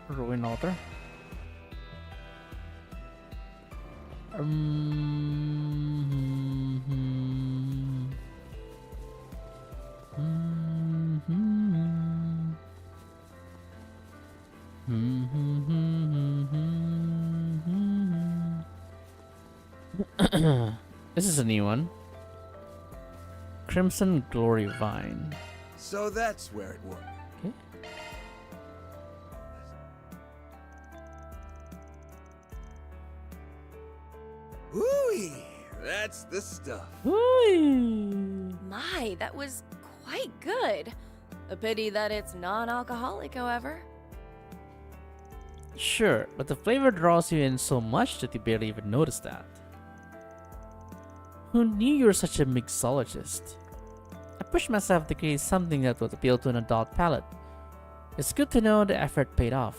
Ruin water. This is a new one. Crimson Glory Vine. So that's where it worked. Okay. Ooh, that's the stuff. Ooh. My, that was quite good. A pity that it's non-alcoholic, however. Sure, but the flavor draws you in so much that you barely even notice that. Who knew you were such a mixologist? I pushed myself to create something that would appeal to an adult palate. It's good to know the effort paid off.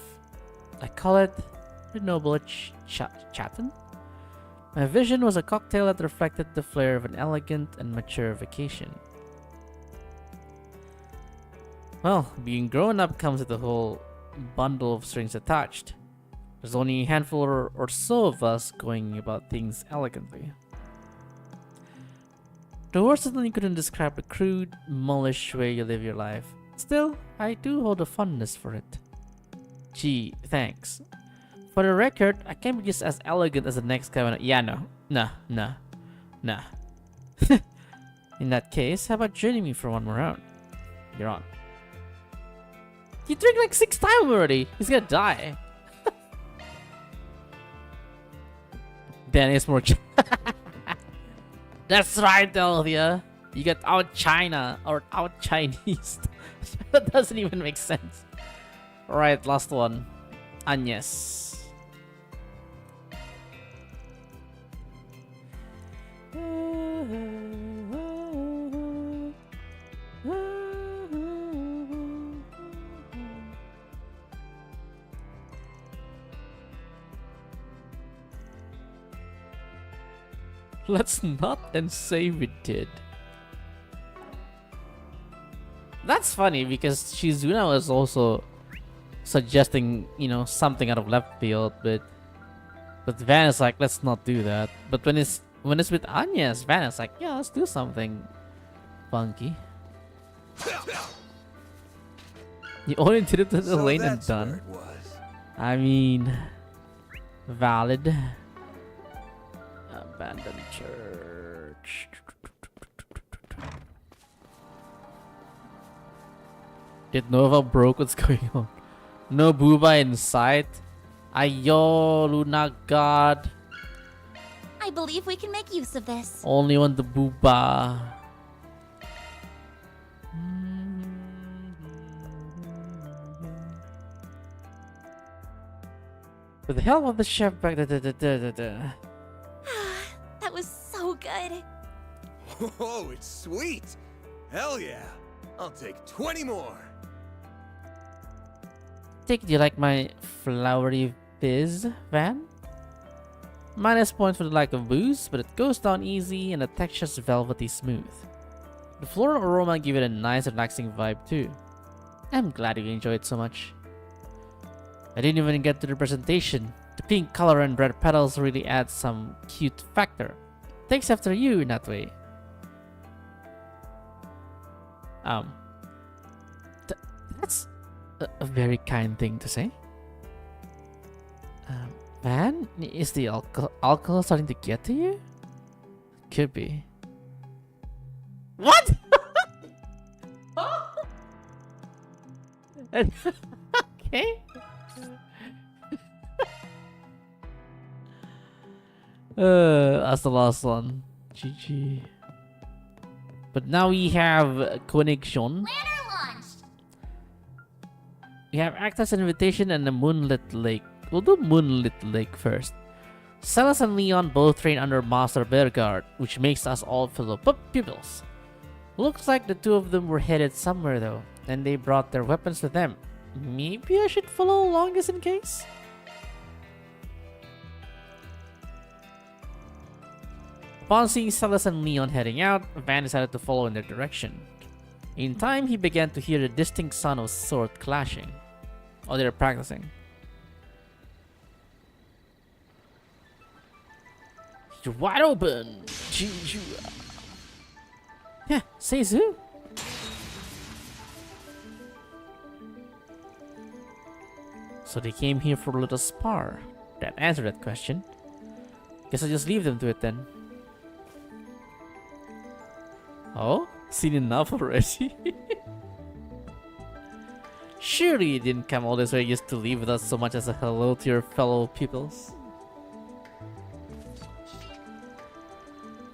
I call it the Noble Chatten. My vision was a cocktail that reflected the flair of an elegant and mature vacation. Well, being grown up comes with a whole bundle of strings attached. There's only a handful or so of us going about things elegantly. The word certainly couldn't describe the crude, mullish way you live your life. Still, I do hold a fondness for it. Gee, thanks. For the record, I can't be just as elegant as the next guy when yeah, no. In that case, how about joining me for one more round? You're on. You drink like 6 times already. He's gonna die. Then it's more. That's right, Delvia. You got out China or out Chinese. That doesn't even make sense. Alright, last one. Agnes. Let's not and say we did. That's funny because Shizuna was also suggesting, you know, something out of left field, but Van is like, let's not do that. But when it's with Agnes, Van is like, yeah, let's do something funky. You only did it to the lane and that's where done. it was. I mean, valid. Abandoned church. Did Nova broke? What's going on? No Booba in sight. Ayo, Luna God. I believe we can make use of this. Only want the Booba. With the help of the chef back. That was so good. Whoa, it's sweet. Hell yeah. I'll take 20 more. Do you like my flowery fizz, Van? Minus points for the lack of booze, but it goes down easy and the texture's velvety smooth. The floral aroma give it a nice relaxing vibe too. I'm glad you enjoyed it so much. I didn't even get to the presentation. The pink color and red petals really add some cute factor. Takes after you in that way. That's a very kind thing to say. Van, is the alcohol starting to get to you? Could be. What? Okay. That's the last one. GG. But now we have connection. Planner launched. We have Actus Invitation and the Moonlit Lake. We'll do Moonlit Lake first. Celes and Leon both train under Master Bearguard, which makes us all fellow pupils. Looks like the two of them were headed somewhere though, and they brought their weapons with them. Maybe I should follow along just in case? Upon seeing Celes and Leon heading out, Van decided to follow in their direction. In time, he began to hear the distinct sound of sword clashing. Oh, they're practicing. You're wide open! Yeah, says who? So they came here for a little spar. That answered that question. Guess I'll just leave them to it then. Oh? Seen enough already? Surely you didn't come all this way just to leave with us so much as a hello to your fellow pupils.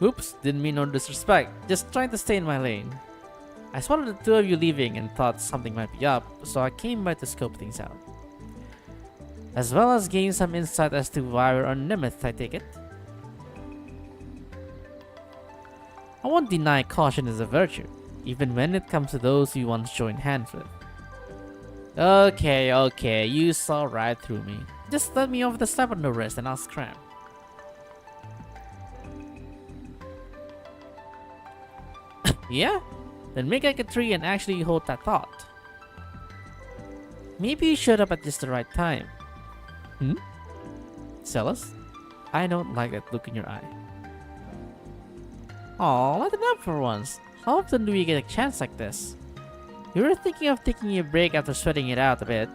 Oops, didn't mean no disrespect. Just trying to stay in my lane. I spotted the two of you leaving and thought something might be up, so I came by to scope things out. As well as gain some insight as to why we're on Nemeth, I take it. I won't deny caution is a virtue, even when it comes to those you once joined hands with. Okay, you saw right through me. Just let me off the slap on the wrist and I'll scram. Yeah? Then make like a tree and actually hold that thought. Maybe you showed up at just the right time. Celes? I don't like that look in your eye. Aw, let it up for once. How often do we get a chance like this? We were thinking of taking a break after sweating it out a bit.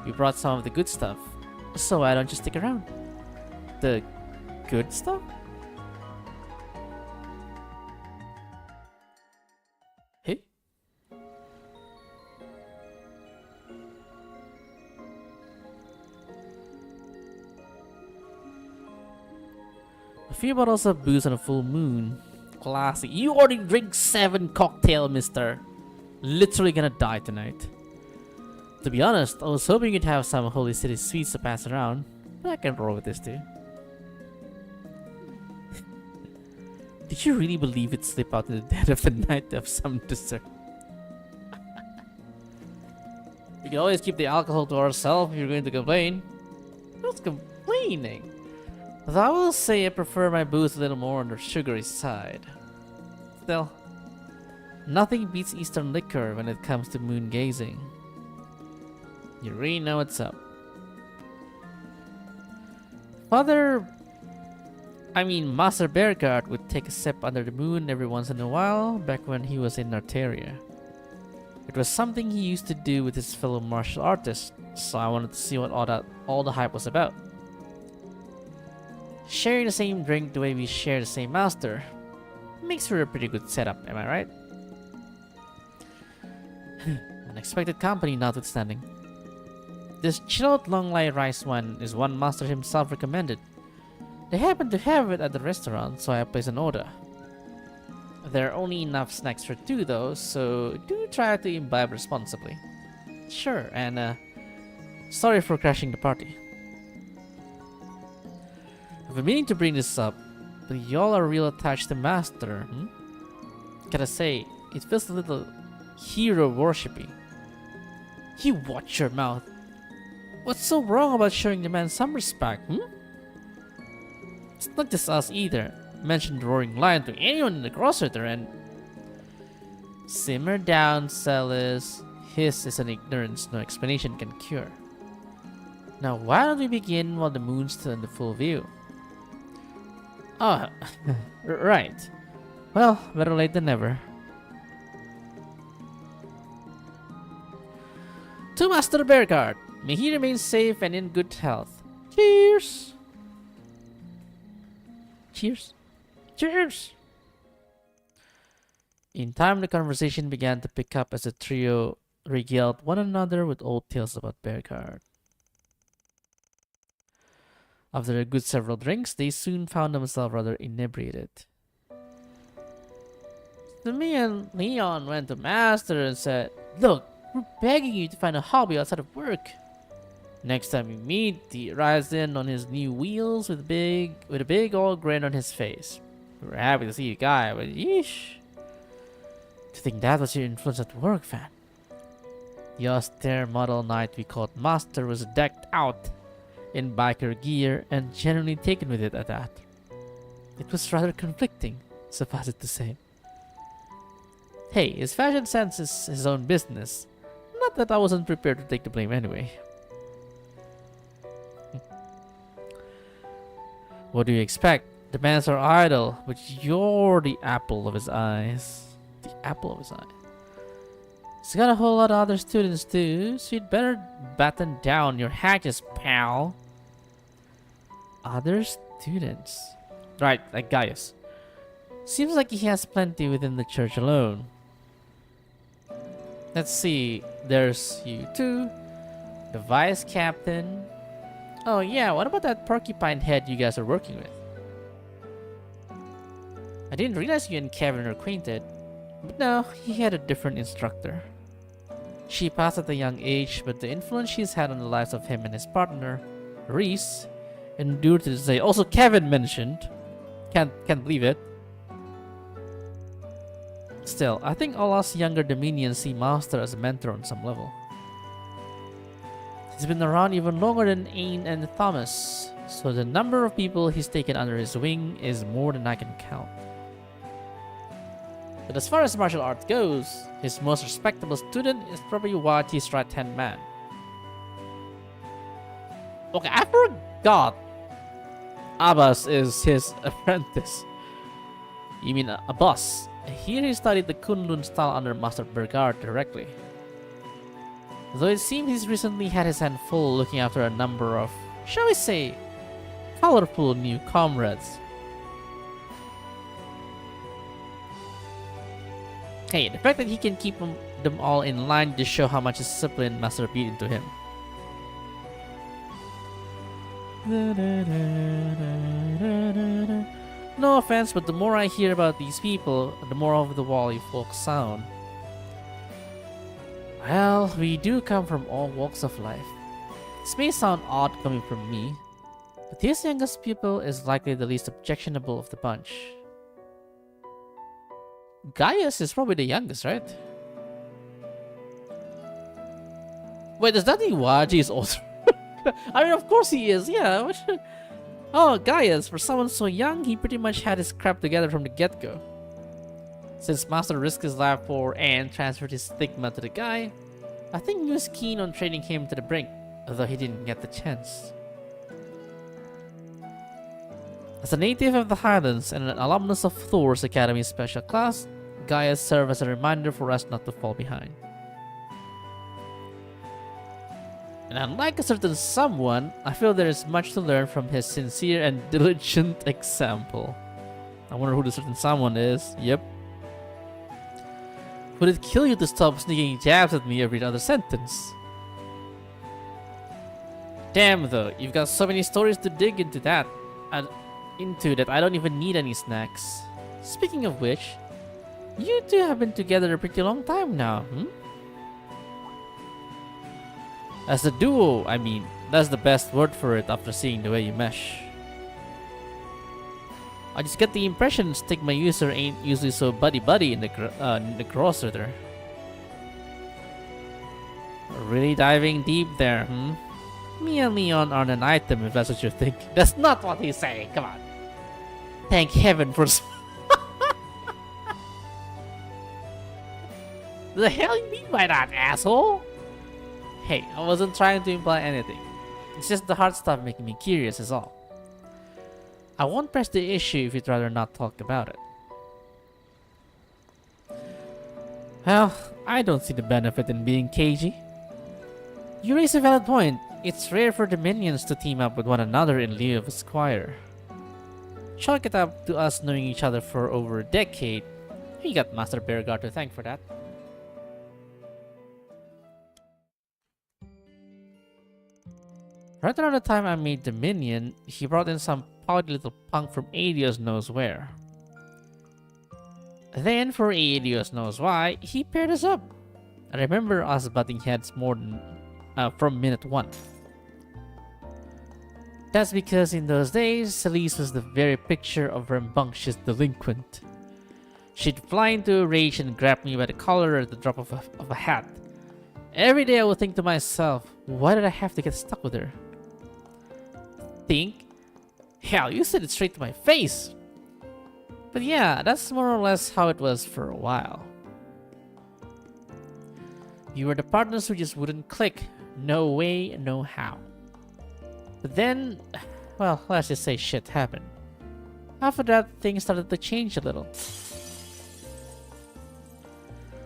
We brought some of the good stuff. So why don't you stick around? The good stuff? Hey? A few bottles of booze on a full moon. Classy. You already drink 7 cocktail, mister. Literally gonna die tonight. To be honest, I was hoping you'd have some Holy City sweets to pass around, but I can roll with this too. Did you really believe it'd slip out in the dead of the night to have some dessert? We can always keep the alcohol to ourselves if you're going to complain. Who's complaining? Though I will say I prefer my booze a little more on the sugary side. Still, nothing beats Eastern liquor when it comes to moon gazing. You really know what's up. Master Bearguard would take a sip under the moon every once in a while back when he was in Nartaria. It was something he used to do with his fellow martial artists, so I wanted to see what all the hype was about. Sharing the same drink the way we share the same master makes for a pretty good setup, am I right? Unexpected company notwithstanding. This chilled long lye rice one is one master himself recommended. They happen to have it at the restaurant, so I placed an order. There are only enough snacks for 2 though, so do try to imbibe responsibly. Sure, and sorry for crashing the party. I've been meaning to bring this up, but y'all are real attached to Master, Gotta say, it feels a little hero worshipy. You watch your mouth. What's so wrong about showing the man some respect, It's not just us either. Mention the roaring lion to anyone in the crossrider and... Simmer down, Celes. His is an ignorance no explanation can cure. Now why don't we begin while the moon's still in the full view? Oh, right. Well, better late than never. To Master Bearguard, may he remain safe and in good health. Cheers! Cheers! Cheers! In time, the conversation began to pick up as the trio regaled one another with old tales about Bearguard. After a good several drinks, they soon found themselves rather inebriated. So me and Leon went to Master and said, "Look, we're begging you to find a hobby outside of work." Next time we meet, he rides in on his new wheels with a big old grin on his face. "We were happy to see you, guy, but yeesh. To think that was your influence at work, fan." The austere model knight we called Master was decked out in biker gear and genuinely taken with it at that. It was rather conflicting, suffice it to say. Hey, his fashion sense is his own business. Not that I wasn't prepared to take the blame anyway. What do you expect? The man's our idol, but you're the apple of his eyes. The apple of his eye. He's got a whole lot of other students too, so you'd better batten down your hatches, pal. Other students? Right, like Gaius. Seems like he has plenty within the church alone. Let's see, there's you two, the vice captain. Oh yeah, what about that porcupine head you guys are working with? I didn't realize you and Kevin are acquainted, but no, he had a different instructor. She passed at a young age, but the influence she's had on the lives of him and his partner, Reese, endured to this day. Also, Kevin mentioned. Can't believe it. Still, I think all us younger Dominions see Master as a mentor on some level. He's been around even longer than Ain and Thomas, so the number of people he's taken under his wing is more than I can count. But as far as martial art goes, his most respectable student is probably Waji's right-hand man. Okay, I forgot Abbas is his apprentice. You mean a boss? Here he studied the Kunlun style under Master Bergard directly. Though it seems he's recently had his hand full looking after a number of, shall we say, colorful new comrades. Hey, the fact that he can keep them all in line just show how much discipline Master beat into him. No offense, but the more I hear about these people, the more over the wall you folks sound. Well, we do come from all walks of life. This may sound odd coming from me, but his youngest pupil is likely the least objectionable of the bunch. Gaius is probably the youngest, right? Wait, does that mean Waji is older? I mean, of course he is, yeah. Oh, Gaius, for someone so young, he pretty much had his crap together from the get-go. Since Master risked his life for and transferred his stigma to the guy, I think he was keen on training him to the brink, although he didn't get the chance. As a native of the Highlands and an alumnus of Thor's Academy special class, Gaius served as a reminder for us not to fall behind. And unlike a certain someone, I feel there is much to learn from his sincere and diligent example. I wonder who the certain someone is. Yep. Would it kill you to stop sneaking jabs at me every other sentence? Damn though, you've got so many stories to dig into that I don't even need any snacks. Speaking of which, you two have been together a pretty long time now, hmm? As a duo, I mean, that's the best word for it after seeing the way you mesh. I just get the impression Stigma user ain't usually so buddy-buddy in the grocer there. Really diving deep there, hmm? Me and Leon aren't an item if that's what you think. That's not what he's saying, come on. Thank heaven for... The hell you mean by that, asshole? Hey, I wasn't trying to imply anything. It's just the hard stuff making me curious is all. I won't press the issue if you'd rather not talk about it. Well, I don't see the benefit in being cagey. You raise a valid point. It's rare for the minions to team up with one another in lieu of a squire. Chalk it up to us knowing each other for over a decade. You got Master Bearguard to thank for that. Right around the time I made the minion, he brought in some pouty little punk from Adios knows where. Then, for Adios knows why, he paired us up. I remember us butting heads more than from minute 1. That's because in those days, Celise was the very picture of rambunctious delinquent. She'd fly into a rage and grab me by the collar at the drop of a hat. Every day I would think to myself, why did I have to get stuck with her? Think? Hell, you said it straight to my face! But yeah, that's more or less how it was for a while. You were the partners who just wouldn't click. No way, no how. But then, well, let's just say shit happened. After that, things started to change a little.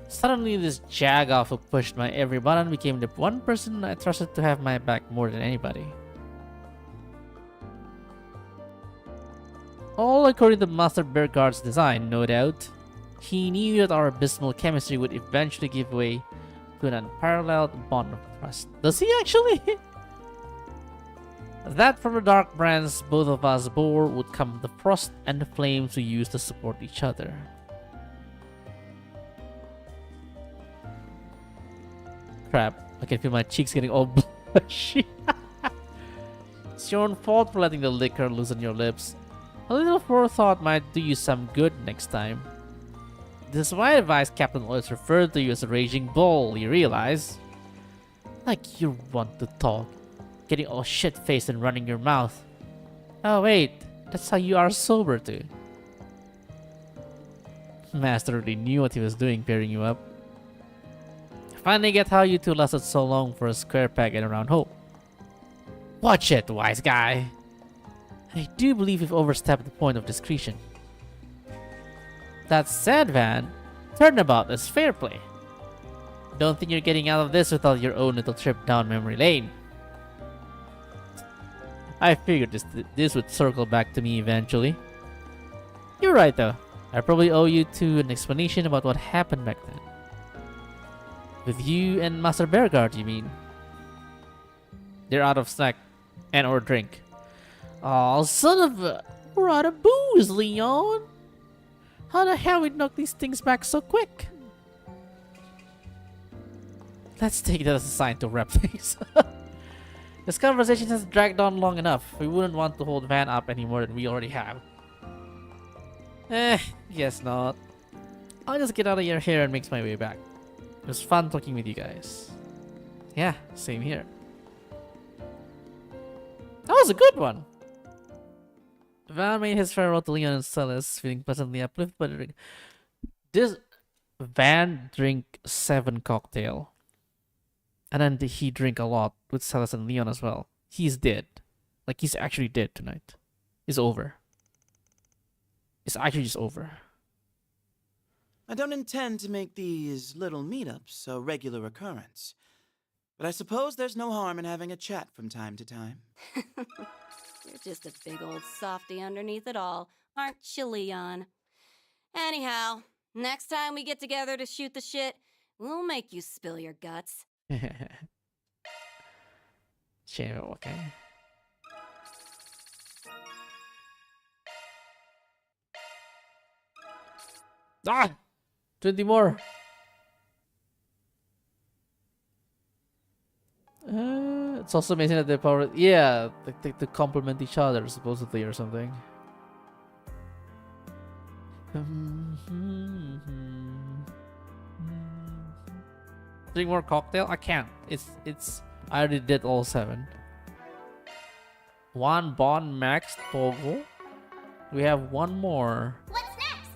Suddenly, this jagoff who pushed my every button became the one person I trusted to have my back more than anybody. All according to Master Bearguard's design, no doubt. He knew that our abysmal chemistry would eventually give way to an unparalleled bond of trust. Does he actually? That from the dark brands both of us bore would come the frost and the flames we used to support each other. Crap, I can feel my cheeks getting all blushy. It's your own fault for letting the liquor loosen your lips. A little forethought might do you some good next time. This is why I advise Captain always referred to you as a raging bull, you realize? Like you want to talk, getting all shit-faced and running your mouth. Oh wait, that's how you are sober too. Master really knew what he was doing pairing you up. I finally get how you two lasted so long for a square peg and a round hole. Watch it, wise guy. I do believe you've overstepped the point of discretion. That said, Van, turnabout is fair play. Don't think you're getting out of this without your own little trip down memory lane. I figured this would circle back to me eventually. You're right though. I probably owe you two an explanation about what happened back then. With you and Master Bearguard, you mean? They're out of snack and or drink. Oh, son of a... We're out of booze, Leon! How the hell we knock these things back so quick? Let's take that as a sign to wrap things up. This conversation has dragged on long enough. We wouldn't want to hold Van up any more than we already have. Guess not. I'll just get out of your hair and make my way back. It was fun talking with you guys. Yeah, same here. That was a good one! Van made his farewell to Leon and Celis, feeling pleasantly uplifted by the drink. This Van drink 7 cocktail. And then he drink a lot with Celis and Leon as well. He's dead. Like he's actually dead tonight. It's over. It's actually just over. I don't intend to make these little meetups a regular occurrence. But I suppose there's no harm in having a chat from time to time. You're just a big old softy underneath it all, aren't you, Leon? Anyhow, next time we get together to shoot the shit, we'll make you spill your guts. Shame, okay. Ah! 20 more! It's also amazing that they power... Yeah, to complement each other, supposedly, or something. Drink more cocktail? I can't. It's... I already did all 7. 1 Bond Max Toggle. We have 1 more. What's next?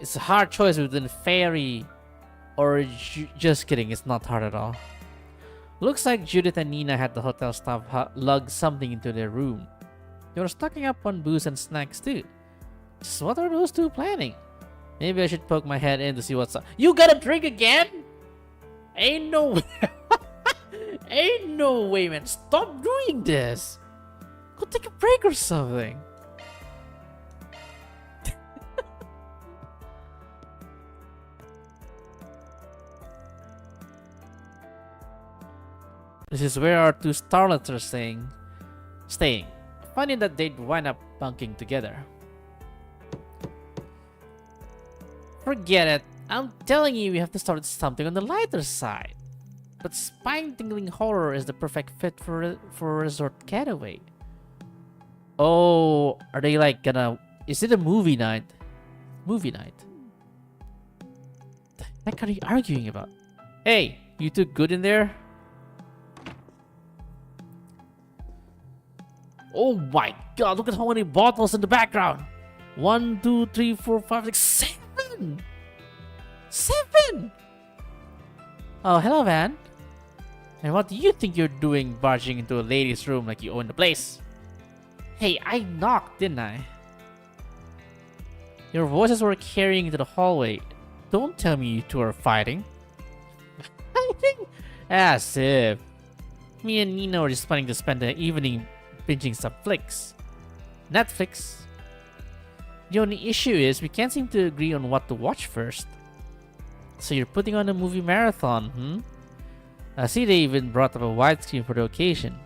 It's a hard choice between Fairy or... Just kidding, it's not hard at all. Looks like Judith and Nina had the hotel staff lug something into their room. They were stocking up on booze and snacks too. Just what are those two planning? Maybe I should poke my head in to see what's up. You gotta drink again? Ain't no way. Ain't no way, man. Stop doing this. Go take a break or something. This is where our two starlets are staying. Funny that they'd wind up bunking together. Forget it. I'm telling you, we have to start with something on the lighter side. But spine-tingling horror is the perfect fit for a resort getaway. Oh, are they like gonna... Is it a movie night? Movie night? The heck are you arguing about? Hey, you two good in there? Oh my god, look at how many bottles in the background. 1, 2, 3, 4, 5, 6, 7! 7! Oh, hello, Van. And what do you think you're doing barging into a lady's room like you own the place? Hey, I knocked, didn't I? Your voices were carrying into the hallway. Don't tell me you two are fighting. Fighting? As if. Me and Nina were just planning to spend the evening binging some flicks. Netflix. The only issue is we can't seem to agree on what to watch first. So you're putting on a movie marathon, hmm? I see they even brought up a widescreen for the occasion.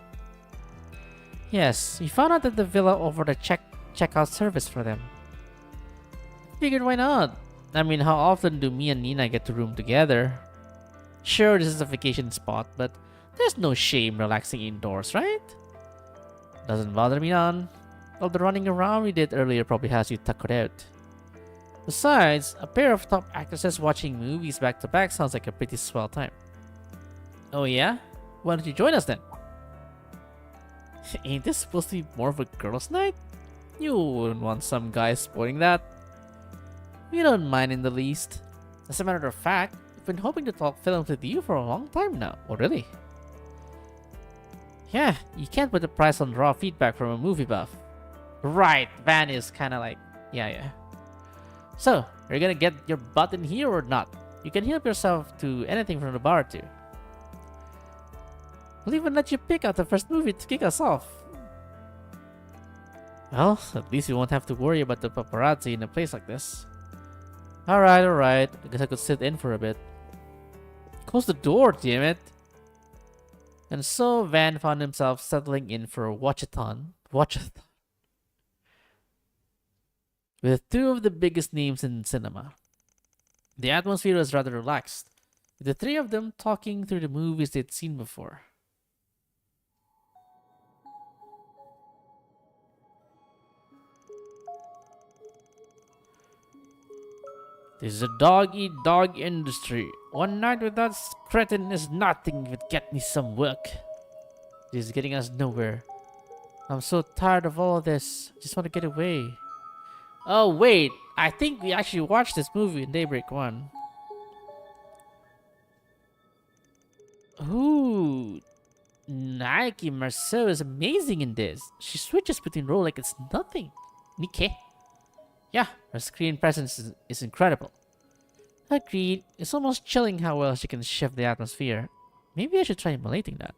Yes, we found out that the villa offered a checkout service for them. Figured why not? I mean, how often do me and Nina get to room together? Sure, this is a vacation spot, but there's no shame relaxing indoors, right? Doesn't bother me none. All the running around we did earlier probably has you tuckered out. Besides, a pair of top actresses watching movies back to back sounds like a pretty swell time. Oh yeah? Why don't you join us then? Ain't this supposed to be more of a girls' night? You wouldn't want some guy spoiling that. We don't mind in the least. As a matter of fact, we've been hoping to talk films with you for a long time now. Oh really? Yeah, you can't put a price on raw feedback from a movie buff. Right, Van is kinda like, yeah. So, are you gonna get your butt in here or not? You can help yourself to anything from the bar too. We'll even let you pick out the first movie to kick us off. Well, at least you won't have to worry about the paparazzi in a place like this. Alright. I guess I could sit in for a bit. Close the door, damn it. And so Van found himself settling in for a watchathon. With two of the biggest names in cinema. The atmosphere was rather relaxed, with the three of them talking through the movies they'd seen before. This is a dog-eat-dog industry. One night with that cretin is nothing if it get me some work. This is getting us nowhere. I'm so tired of all of this. Just want to get away. Oh wait, I think we actually watched this movie in Daybreak 1. Ooh, Nike Marceau is amazing in this. She switches between roles like it's nothing. Nike. Yeah, her screen presence is incredible. Agreed. It's almost chilling how well she can shift the atmosphere. Maybe I should try emulating that.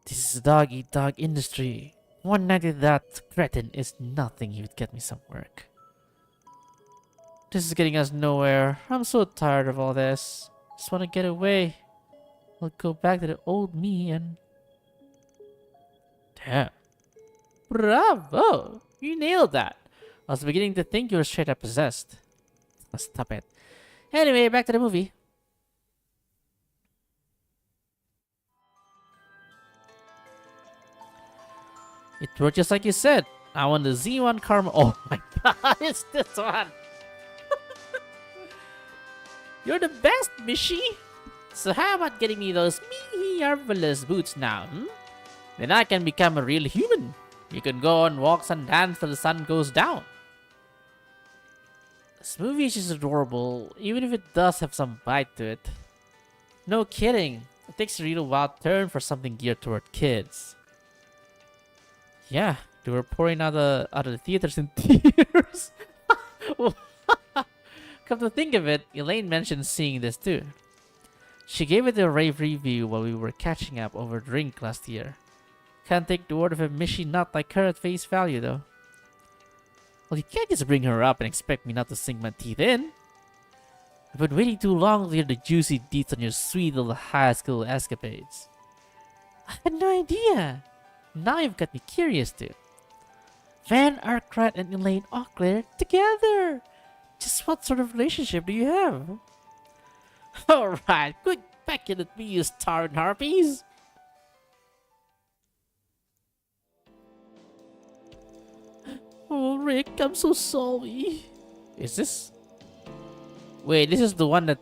This is a dog-eat-dog industry. One night with that cretin is nothing if it get me some work. This is getting us nowhere. I'm so tired of all this. Just want to get away. I'll go back to the old me and... Damn. Bravo! You nailed that. I was beginning to think you were straight up possessed. Stop it. Anyway, back to the movie. It worked just like you said. I want the Z1 Karma. Oh my god, it's this one. You're the best, Mishi. So how about getting me those marvelous boots now, hmm? Then I can become a real human. You can go on walks and dance till the sun goes down. This movie is just adorable, even if it does have some bite to it. No kidding. It takes a real wild turn for something geared toward kids. Yeah, they were pouring out of the theaters in tears. Come to think of it, Elaine mentioned seeing this too. She gave it a rave review while we were catching up over a drink last year. Can't take the word of a Mishi nut like her at face value though. Well, you can't just bring her up and expect me not to sink my teeth in. I've been waiting too long to hear the juicy deets on your sweet little high school escapades. I had no idea. Now you've got me curious too. Van Arkwright and Elaine Auclair together. Just what sort of relationship do you have? Alright, quick back in at me, you starving harpies. Oh, Rick, I'm so sorry. Is this? Wait, this is the one that...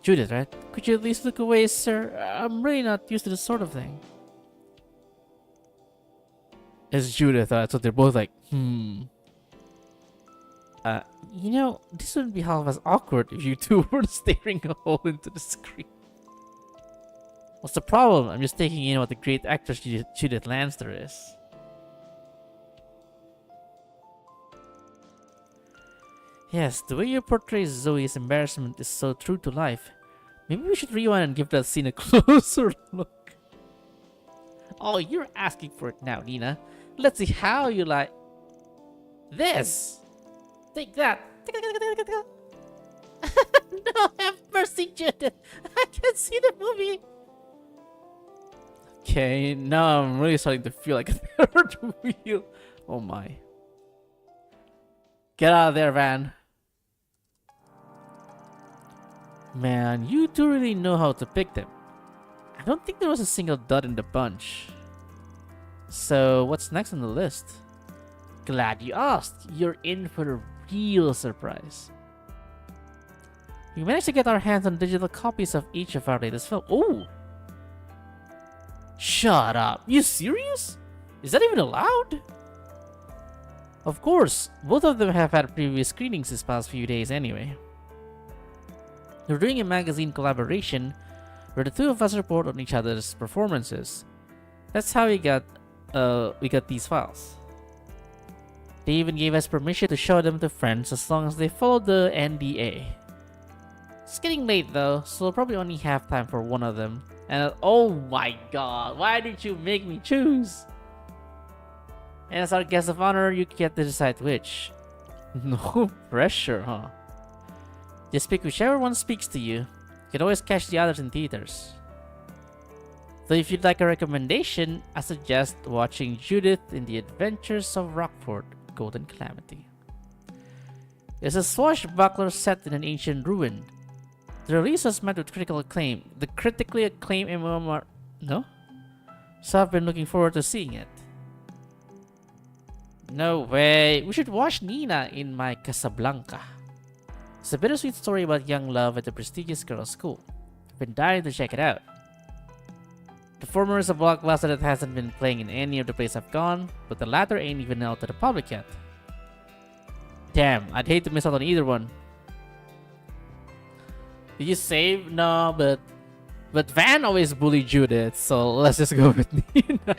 Judith, right? Could you at least look away, sir? I'm really not used to this sort of thing. It's Judith, so they're both like, You know, this wouldn't be half as awkward if you two were staring a hole into the screen. What's the problem? I'm just taking in what a great actress Judith Lanster is. Yes, the way you portray Zoe's embarrassment is so true to life. Maybe we should rewind and give that scene a closer look. Oh, you're asking for it now, Nina. Let's see how you like this. Take that. No, have mercy, Judith. I can't see the movie. Okay, now I'm really starting to feel like a third wheel. Oh my. Get out of there, Van. Man, you two really know how to pick them. I don't think there was a single dud in the bunch. So, what's next on the list? Glad you asked. You're in for a real surprise. We managed to get our hands on digital copies of each of our latest films. Oh! Shut up. You serious? Is that even allowed? Of course, both of them have had previous screenings this past few days anyway. We're doing a magazine collaboration where the two of us report on each other's performances. That's how we got these files. They even gave us permission to show them to friends as long as they follow the NDA. It's getting late though, so we'll probably only have time for one of them. And oh my god, why did you make me choose? And as our guest of honor, you get to decide which. No pressure, huh? Just pick whichever one speaks to you. You can always catch the others in theaters. So if you'd like a recommendation, I suggest watching Judith in the Adventures of Rockford, Golden Calamity. It's a swashbuckler set in an ancient ruin. The release was met with critical acclaim. The critically acclaimed MMR... No? So I've been looking forward to seeing it. No way. We should watch Nina in My Casablanca. It's a bittersweet story about young love at a prestigious girls' school. I've been dying to check it out. The former is a blockbuster that hasn't been playing in any of the places I've gone, but the latter ain't even out to the public yet. Damn, I'd hate to miss out on either one. Did you save? No, but Van always bullied Judith, so let's just go with Nina.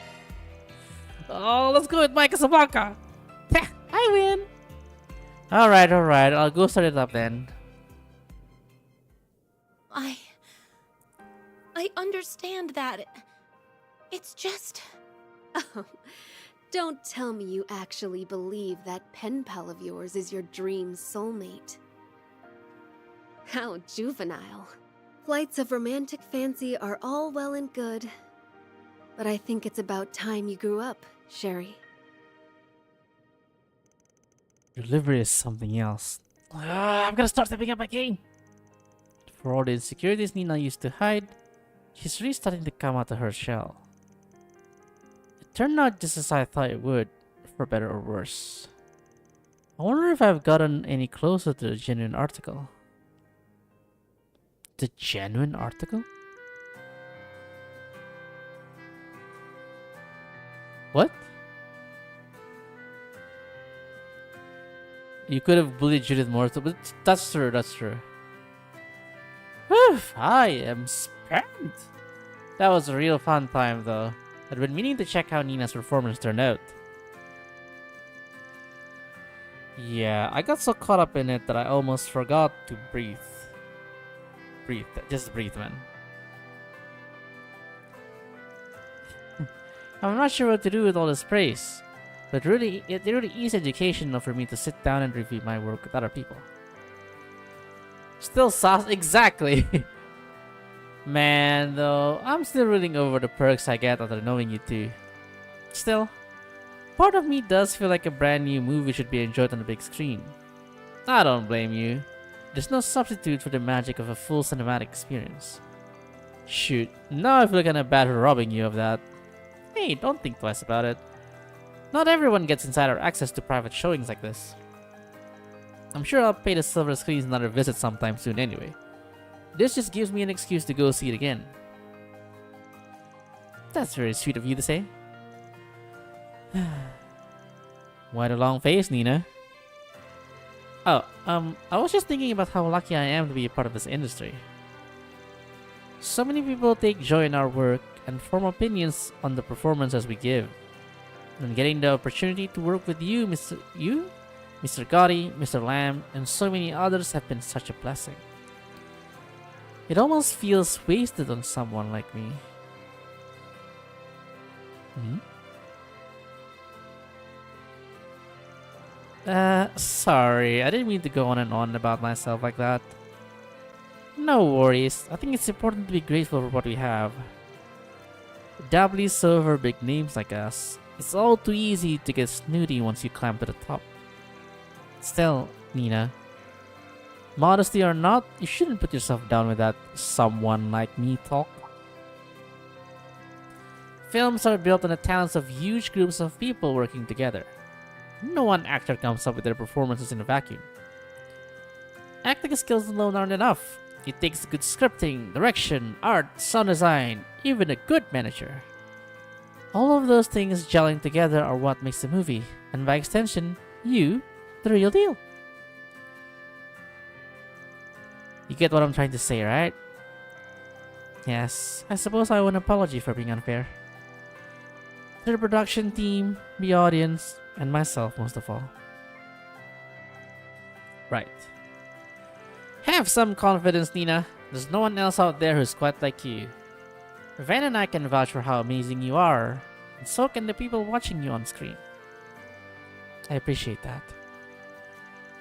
Oh, let's go with Mike Casablanca. I win. Alright, I'll go start it up then. I understand that. It's just... Oh, don't tell me you actually believe that pen pal of yours is your dream soulmate. How juvenile. Flights of romantic fancy are all well and good, but I think it's about time you grew up, Sherry. Your livery is something else. I'm gonna start stepping up my game. For all the insecurities Nina used to hide, she's really starting to come out of her shell. It turned out just as I thought it would, for better or worse. I wonder if I've gotten any closer to the genuine article. The genuine article? What? You could have bullied Judith more, but that's true, Whew, I am spent. That was a real fun time though. I'd been meaning to check how Nina's performance turned out. Yeah, I got so caught up in it that I almost forgot to breathe. Just breathe, man. I'm not sure what to do with all this praise, but it really is educational for me to sit down and review my work with other people. Still sauce, exactly. Man, though, I'm still reeling over the perks I get after knowing you two. Still, part of me does feel like a brand new movie should be enjoyed on the big screen. I don't blame you. There's no substitute for the magic of a full cinematic experience. Shoot, now I feel kinda bad for robbing you of that. Hey, don't think twice about it. Not everyone gets insider access to private showings like this. I'm sure I'll pay the silver screens another visit sometime soon anyway. This just gives me an excuse to go see it again. That's very sweet of you to say. Why the long face, Nina? Oh, I was just thinking about how lucky I am to be a part of this industry. So many people take joy in our work and form opinions on the performances we give. And getting the opportunity to work with you, Mr. Gotti, Mr. Lamb, and so many others have been such a blessing. It almost feels wasted on someone like me. Sorry, I didn't mean to go on and on about myself like that. No worries, I think it's important to be grateful for what we have. Doubly so for big names like us. It's all too easy to get snooty once you climb to the top. Still, Nina, modesty or not, you shouldn't put yourself down with that someone like me talk. Films are built on the talents of huge groups of people working together. No one actor comes up with their performances in a vacuum. Acting skills alone aren't enough. It takes good scripting, direction, art, sound design, even a good manager. All of those things gelling together are what makes a movie, and by extension, you, the real deal. You get what I'm trying to say, right? Yes, I suppose I owe an apology for being unfair. To the production team, the audience, and myself most of all. Right. Have some confidence, Nina. There's no one else out there who's quite like you. Van and I can vouch for how amazing you are, and so can the people watching you on screen. I appreciate that.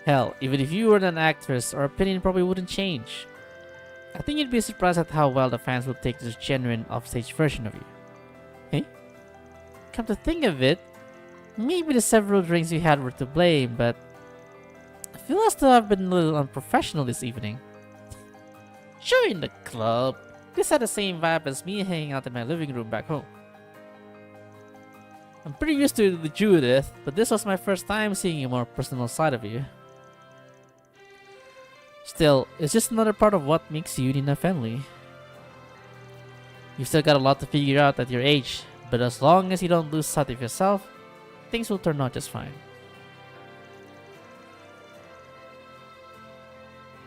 Hell, even if you weren't an actress, our opinion probably wouldn't change. I think you'd be surprised at how well the fans will take this genuine offstage version of you. Hey? Come to think of it, maybe the several drinks you had were to blame, but I feel as though I've been a little unprofessional this evening. Join the club. This had the same vibe as me hanging out in my living room back home. I'm pretty used to the Judith, but this was my first time seeing a more personal side of you. Still, it's just another part of what makes you Nina Fenley. You've still got a lot to figure out at your age, but as long as you don't lose sight of yourself, things will turn out just fine.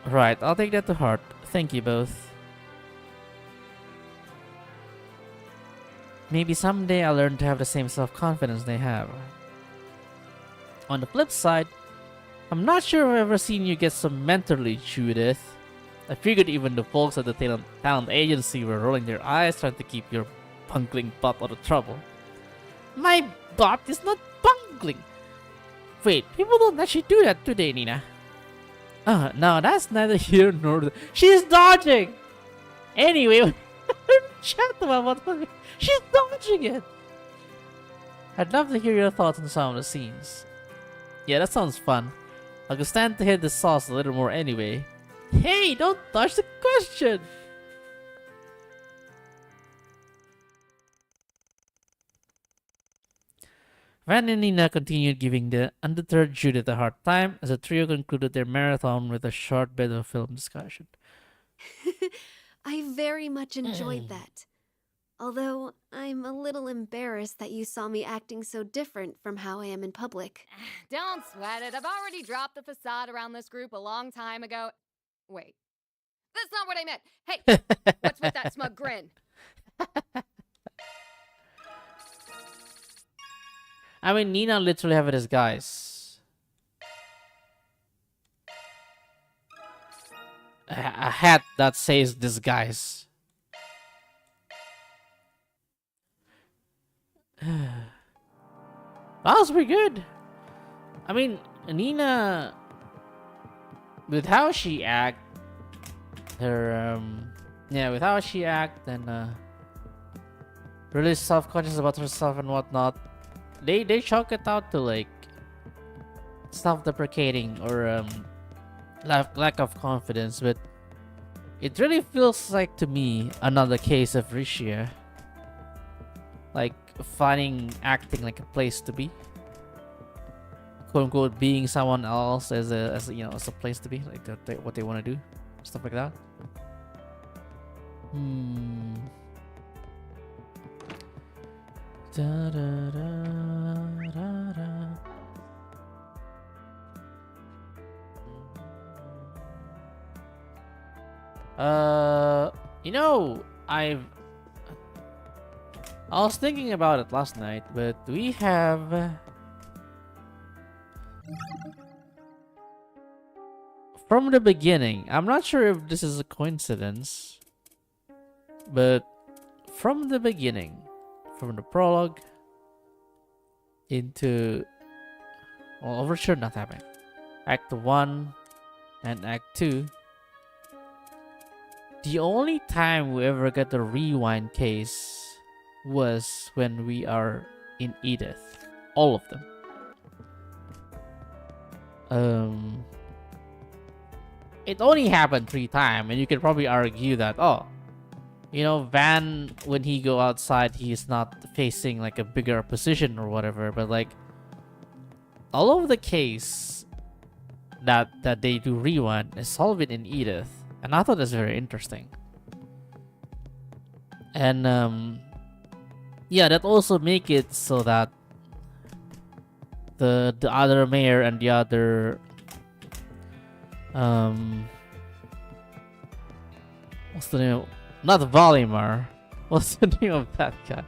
Right, I'll take that to heart. Thank you both. Maybe someday I'll learn to have the same self-confidence they have. On the flip side, I'm not sure I've ever seen you get so mentally, Judith. I figured even the folks at the talent agency were rolling their eyes trying to keep your bungling butt out of trouble. My butt is not bungling! Wait, people don't actually do that, do they, Nina? No, that's neither here nor there. She's dodging! Anyway, chat about what she's dodging it! I'd love to hear your thoughts on some of the scenes. Yeah, that sounds fun. I could stand to hit the sauce a little more anyway. Hey, don't dodge the question! Van and Nina continued giving the undeterred Judith a hard time as the trio concluded their marathon with a short bit of film discussion. I very much enjoyed that. Although, I'm a little embarrassed that you saw me acting so different from how I am in public. Don't sweat it. I've already dropped the facade around this group a long time ago. Wait. That's not what I meant. Hey, what's with that smug grin? I mean, Nina literally have a disguise. A hat that says disguise. That was pretty good. I mean, Nina, with how she act, her yeah, with how she act and really self-conscious about herself and whatnot. They chalk it out to like self-deprecating or lack of confidence, but it really feels like to me another case of Rishia, like finding acting like a place to be, quote unquote, being someone else as a you know, as a place to be, like what they want to do, stuff like that. Da, da, da, da, da. You know, I was thinking about it last night, but we have from the beginning, I'm not sure if this is a coincidence, but from the beginning, from the prologue into, well, overture not happening, Act 1 and Act 2, the only time we ever get the rewind case was when we are in Edith. All of them. It only happened 3 times, and you could probably argue that, oh, you know, Van, when he go outside, he's not facing like a bigger opposition or whatever, but like all of the case that they do rewind is solved in Edith. And I thought that's very interesting. And yeah, that also make it so that the other mayor and the other what's the name? Not Valimar. What's the name of that guy?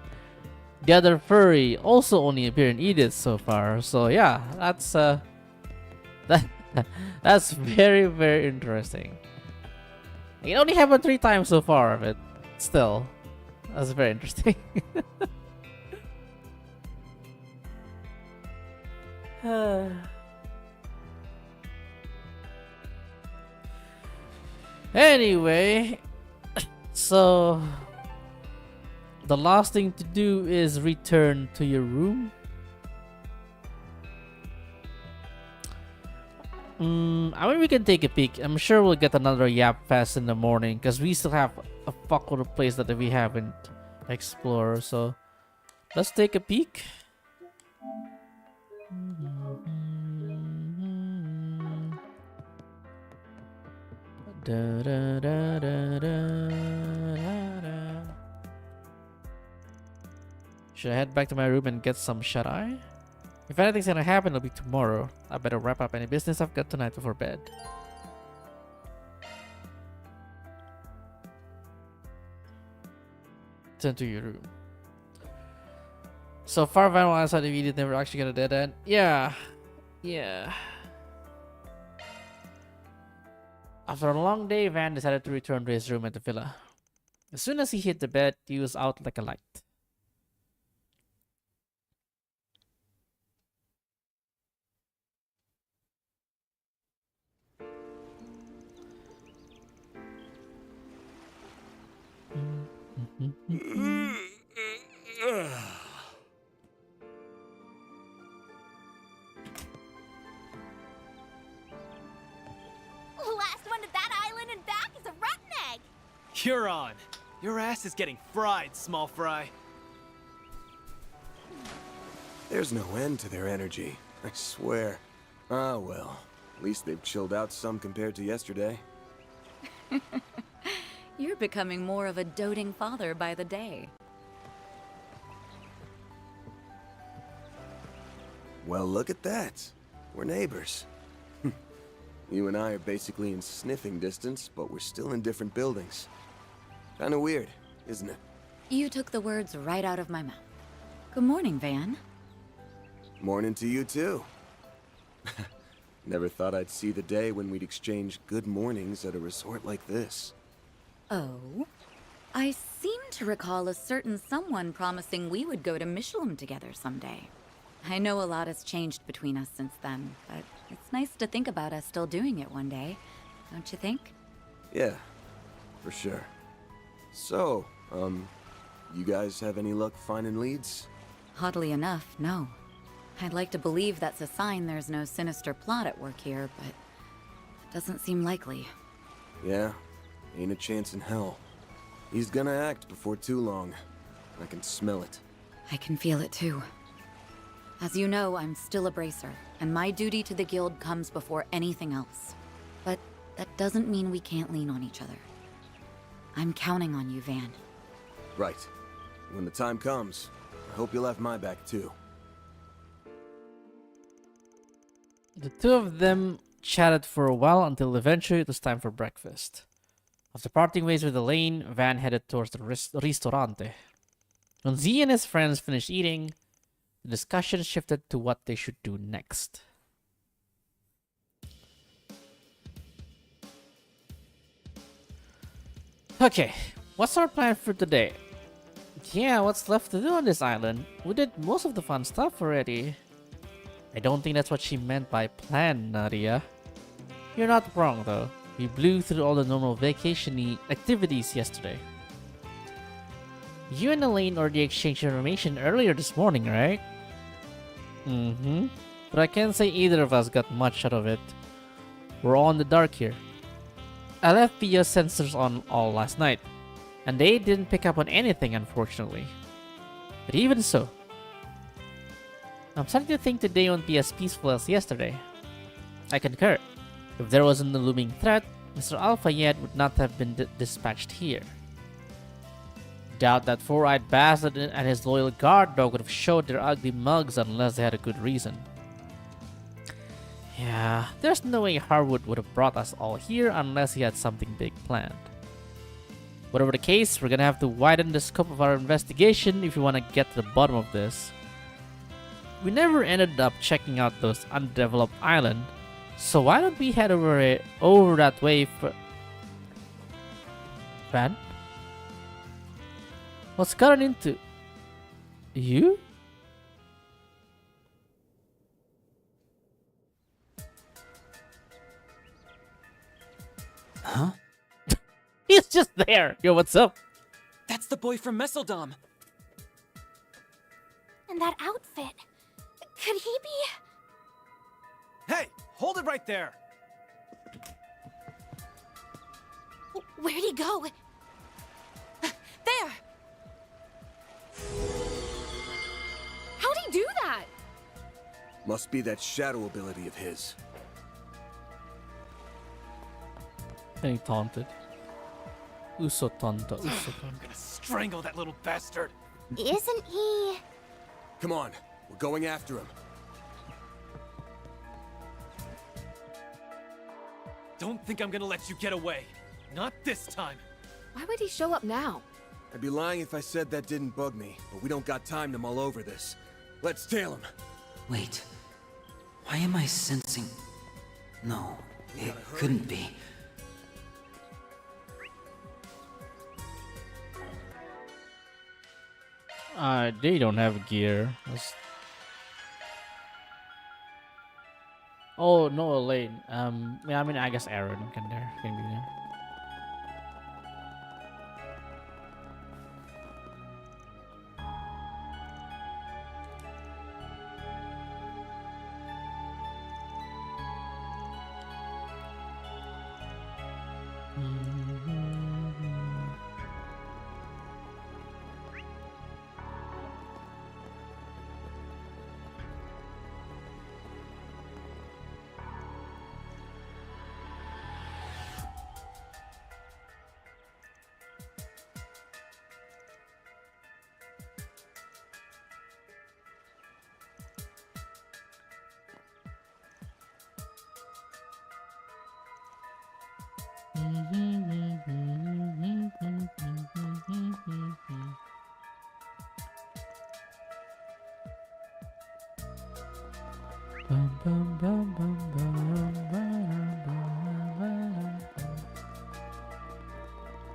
The other furry also only appear in Edith so far. So yeah, that's that's very, very interesting. It only happened 3 times so far, but still, that's very interesting. Anyway, so the last thing to do is return to your room. I mean, we can take a peek. I'm sure we'll get another Yap Fest in the morning because we still have a fuckload of places that we haven't explored. So let's take a peek. Da, da, da, da, da, da. Should I head back to my room and get some shut-eye? If anything's gonna happen, it'll be tomorrow. I better wrap up any business I've got tonight before bed. Turn to your room. So far, Van was outside of Edith, never actually got a dead end. Yeah. After a long day, Van decided to return to his room at the villa. As soon as he hit the bed, he was out like a light. Last one to that island and back is a rotten egg. You're on. Your ass is getting fried, small fry. There's no end to their energy, I swear. Ah, well. At least they've chilled out some compared to yesterday. You're becoming more of a doting father by the day. Well, look at that. We're neighbors. You and I are basically in sniffing distance, but we're still in different buildings. Kinda weird, isn't it? You took the words right out of my mouth. Good morning, Van. Morning to you, too. Never thought I'd see the day when we'd exchange good mornings at a resort like this. Oh? I seem to recall a certain someone promising we would go to Michelin together someday. I know a lot has changed between us since then, but it's nice to think about us still doing it one day, don't you think? Yeah, for sure. So, you guys have any luck finding leads? Oddly enough, no. I'd like to believe that's a sign there's no sinister plot at work here, but it doesn't seem likely. Yeah, ain't a chance in hell. He's gonna act before too long. I can smell it. I can feel it too. As you know, I'm still a bracer, and my duty to the guild comes before anything else. But that doesn't mean we can't lean on each other. I'm counting on you, Van. Right. When the time comes, I hope you'll have my back too. The two of them chatted for a while until eventually it was time for breakfast. After parting ways with Elaine, Van headed towards the ristorante. When Z and his friends finished eating, the discussion shifted to what they should do next. Okay, what's our plan for today? Yeah, what's left to do on this island? We did most of the fun stuff already. I don't think that's what she meant by plan, Nadia. You're not wrong though. We blew through all the normal vacation-y activities yesterday. You and Elaine already exchanged information earlier this morning, right? Mm-hmm. But I can't say either of us got much out of it. We're all in the dark here. I left Pia's sensors on all last night, and they didn't pick up on anything, unfortunately. But even so, I'm starting to think today won't be as peaceful as yesterday. I concur. If there wasn't a looming threat, Mr. Al-Fayed would not have been dispatched here. Doubt that four-eyed bastard and his loyal guard dog would have showed their ugly mugs unless they had a good reason. Yeah, there's no way Harwood would have brought us all here unless he had something big planned. Whatever the case, we're gonna have to widen the scope of our investigation if we want to get to the bottom of this. We never ended up checking out those undeveloped islands, so why don't we head over that way for... Van? What's gotten into... You? Huh? He's just there! Yo, what's up? That's the boy from Messeldom. And that outfit. Could he be... Hey, hold it right there. Where'd he go? There! How'd he do that? Must be that shadow ability of his. And he taunted. Uso tonto, uso I'm tonto. gonna strangle that little bastard. Isn't he... Come on, we're going after him. Don't think I'm gonna let you get away. Not this time. Why would he show up now? I'd be lying if I said that didn't bug me, but we don't got time to mull over this. Let's tail him. Wait. Why am I sensing... No, it couldn't be. They don't have gear. Oh, no, Elaine. Yeah, I mean, I guess Aaron can be there.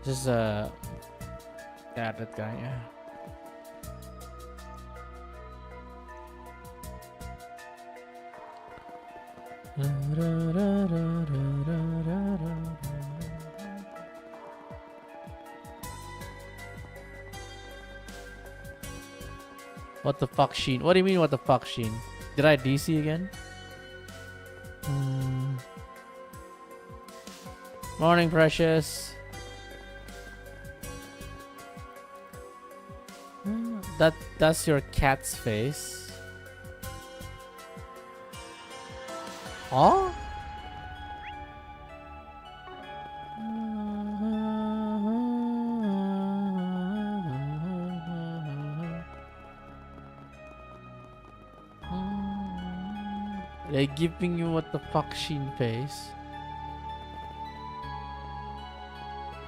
This is yeah, that guy, yeah. What the fuck, Sheen? What do you mean, what the fuck, Sheen? Did I DC again? Morning, Precious. That's your cat's face. Huh? They're giving you what the fuck Sheen face.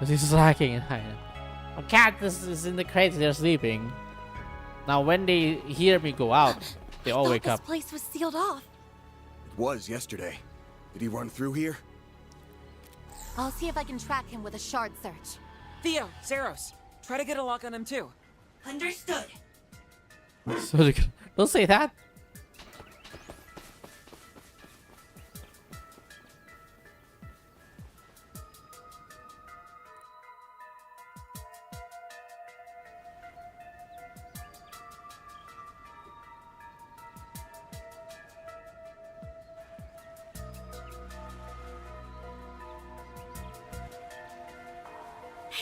This is slacking in hiding. My cat is in the crates, they're sleeping. Now when they hear me go out, they all wake up. This place was sealed off. It was yesterday. Did he run through here? I'll see if I can track him with a shard search. Theo, Zeros, try to get a lock on him too. Understood. So don't say that.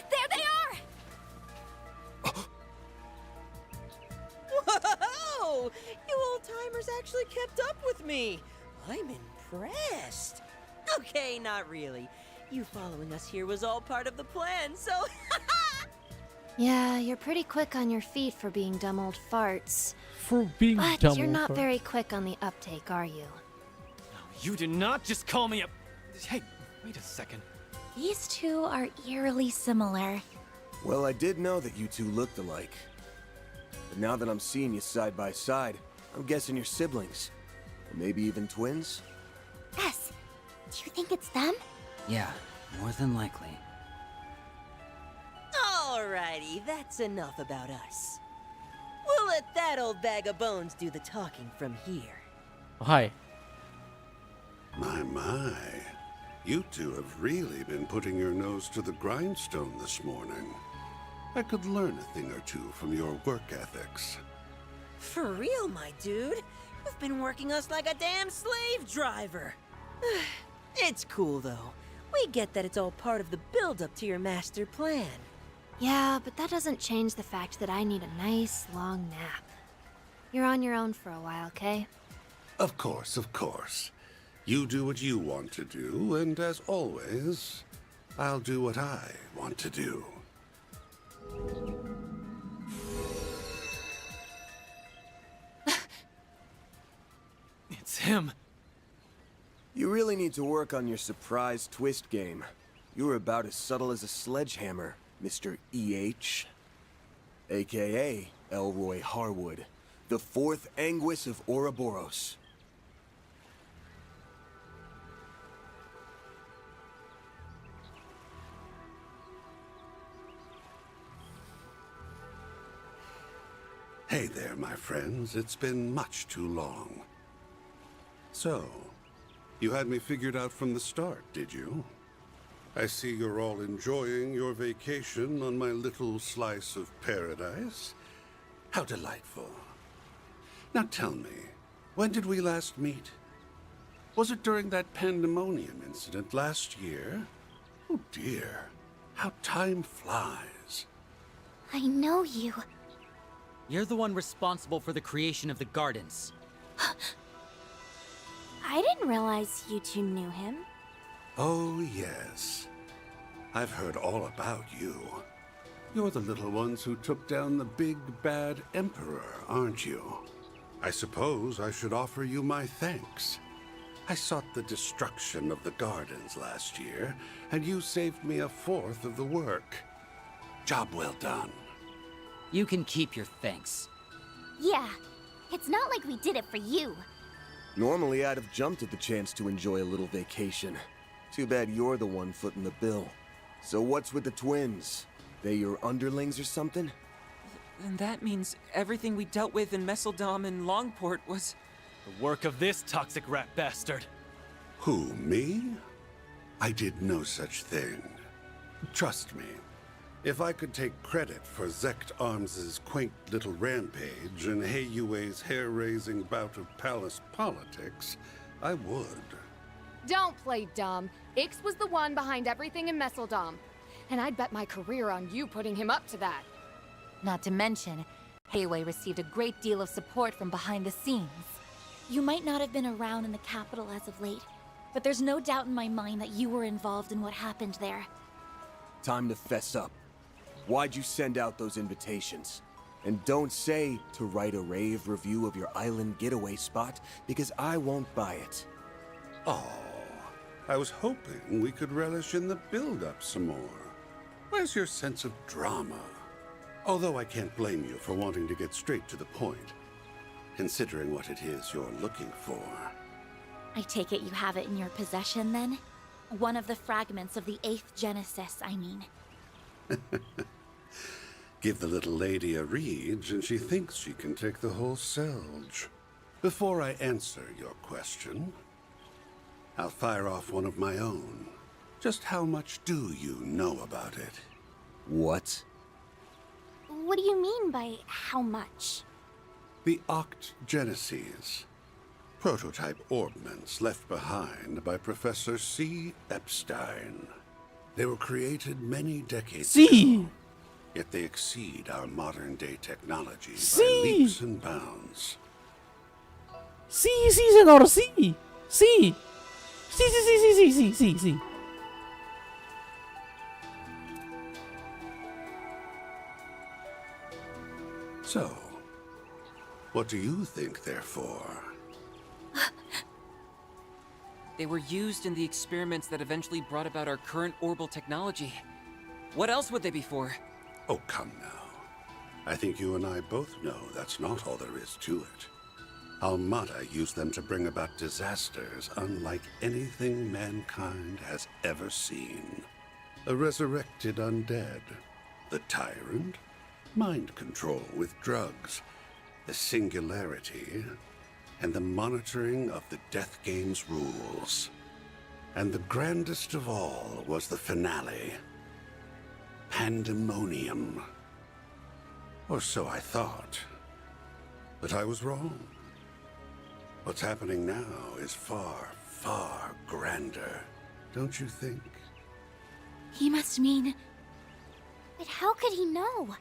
There they are! Whoa! You old-timers actually kept up with me. I'm impressed. Okay, not really. You following us here was all part of the plan, so... Yeah, you're pretty quick on your feet for being dumb old farts. For being But dumb. you're not for- very quick on the uptake, are you? You do not just call me a... Hey, wait a second. These two are eerily similar. Well, I did know that you two looked alike. But now that I'm seeing you side by side, I'm guessing you're siblings. Or maybe even twins? S, do you think it's them? Yeah, more than likely. Alrighty, that's enough about us. We'll let that old bag of bones do the talking from here. Oh, hi. My. You two have really been putting your nose to the grindstone this morning. I could learn a thing or two from your work ethics. For real, my dude. You've been working us like a damn slave driver. It's cool, though. We get that it's all part of the build-up to your master plan. Yeah, but that doesn't change the fact that I need a nice, long nap. You're on your own for a while, okay? Of course. You do what you want to do, and as always, I'll do what I want to do. It's him. You really need to work on your surprise twist game. You're about as subtle as a sledgehammer, Mr. E.H. AKA Elroy Harwood, the fourth Anguis of Ouroboros. Hey there, my friends. It's been much too long. So, you had me figured out from the start, did you? I see you're all enjoying your vacation on my little slice of paradise. How delightful. Now tell me, when did we last meet? Was it during that pandemonium incident last year? Oh dear, how time flies. I know you. You're the one responsible for the creation of the gardens. I didn't realize you two knew him. Oh, yes. I've heard all about you. You're the little ones who took down the big bad emperor, aren't you? I suppose I should offer you my thanks. I sought the destruction of the gardens last year, and you saved me a fourth of the work. Job well done. You can keep your thanks. Yeah, it's not like we did it for you. Normally, I'd have jumped at the chance to enjoy a little vacation. Too bad you're the one footing the bill. So what's with the twins? They your underlings or something? And that means everything we dealt with in Messeldom and Longport was... The work of this toxic rat bastard. Who, me? I did no such thing. Trust me, If I could take credit for Zect Arms's quaint little rampage and Heiyue's hair-raising bout of palace politics, I would. Don't play dumb. Ix was the one behind everything in Messeldom. And I'd bet my career on you putting him up to that. Not to mention, Heiyue received a great deal of support from behind the scenes. You might not have been around in the capital as of late, but there's no doubt in my mind that you were involved in what happened there. Time to fess up. Why'd you send out those invitations? And don't say to write a rave review of your island getaway spot, because I won't buy it. Oh, I was hoping we could relish in the build-up some more. Where's your sense of drama? Although I can't blame you for wanting to get straight to the point, considering what it is you're looking for. I take it you have it in your possession, then? One of the fragments of the 8th Genesis, I mean. Give the little lady a read, and she thinks she can take the whole Selge. Before I answer your question, I'll fire off one of my own. Just how much do you know about it? What? What do you mean by how much? The Oct Genesis. Prototype orbments left behind by Professor C. Epstein. They were created many decades ago, yet they exceed our modern-day technology by leaps and bounds. Sí, senor, sí. Sí. Sí. So, what do you think they're for? They were used in the experiments that eventually brought about our current orbital technology. What else would they be for? Oh, come now. I think you and I both know that's not all there is to it. Almada used them to bring about disasters unlike anything mankind has ever seen. A resurrected undead, the tyrant, mind control with drugs, the singularity, and the monitoring of the Death Game's rules. And the grandest of all was the finale. Pandemonium. Or so I thought. But I was wrong. What's happening now is far, far grander, don't you think? He must mean... But how could he know?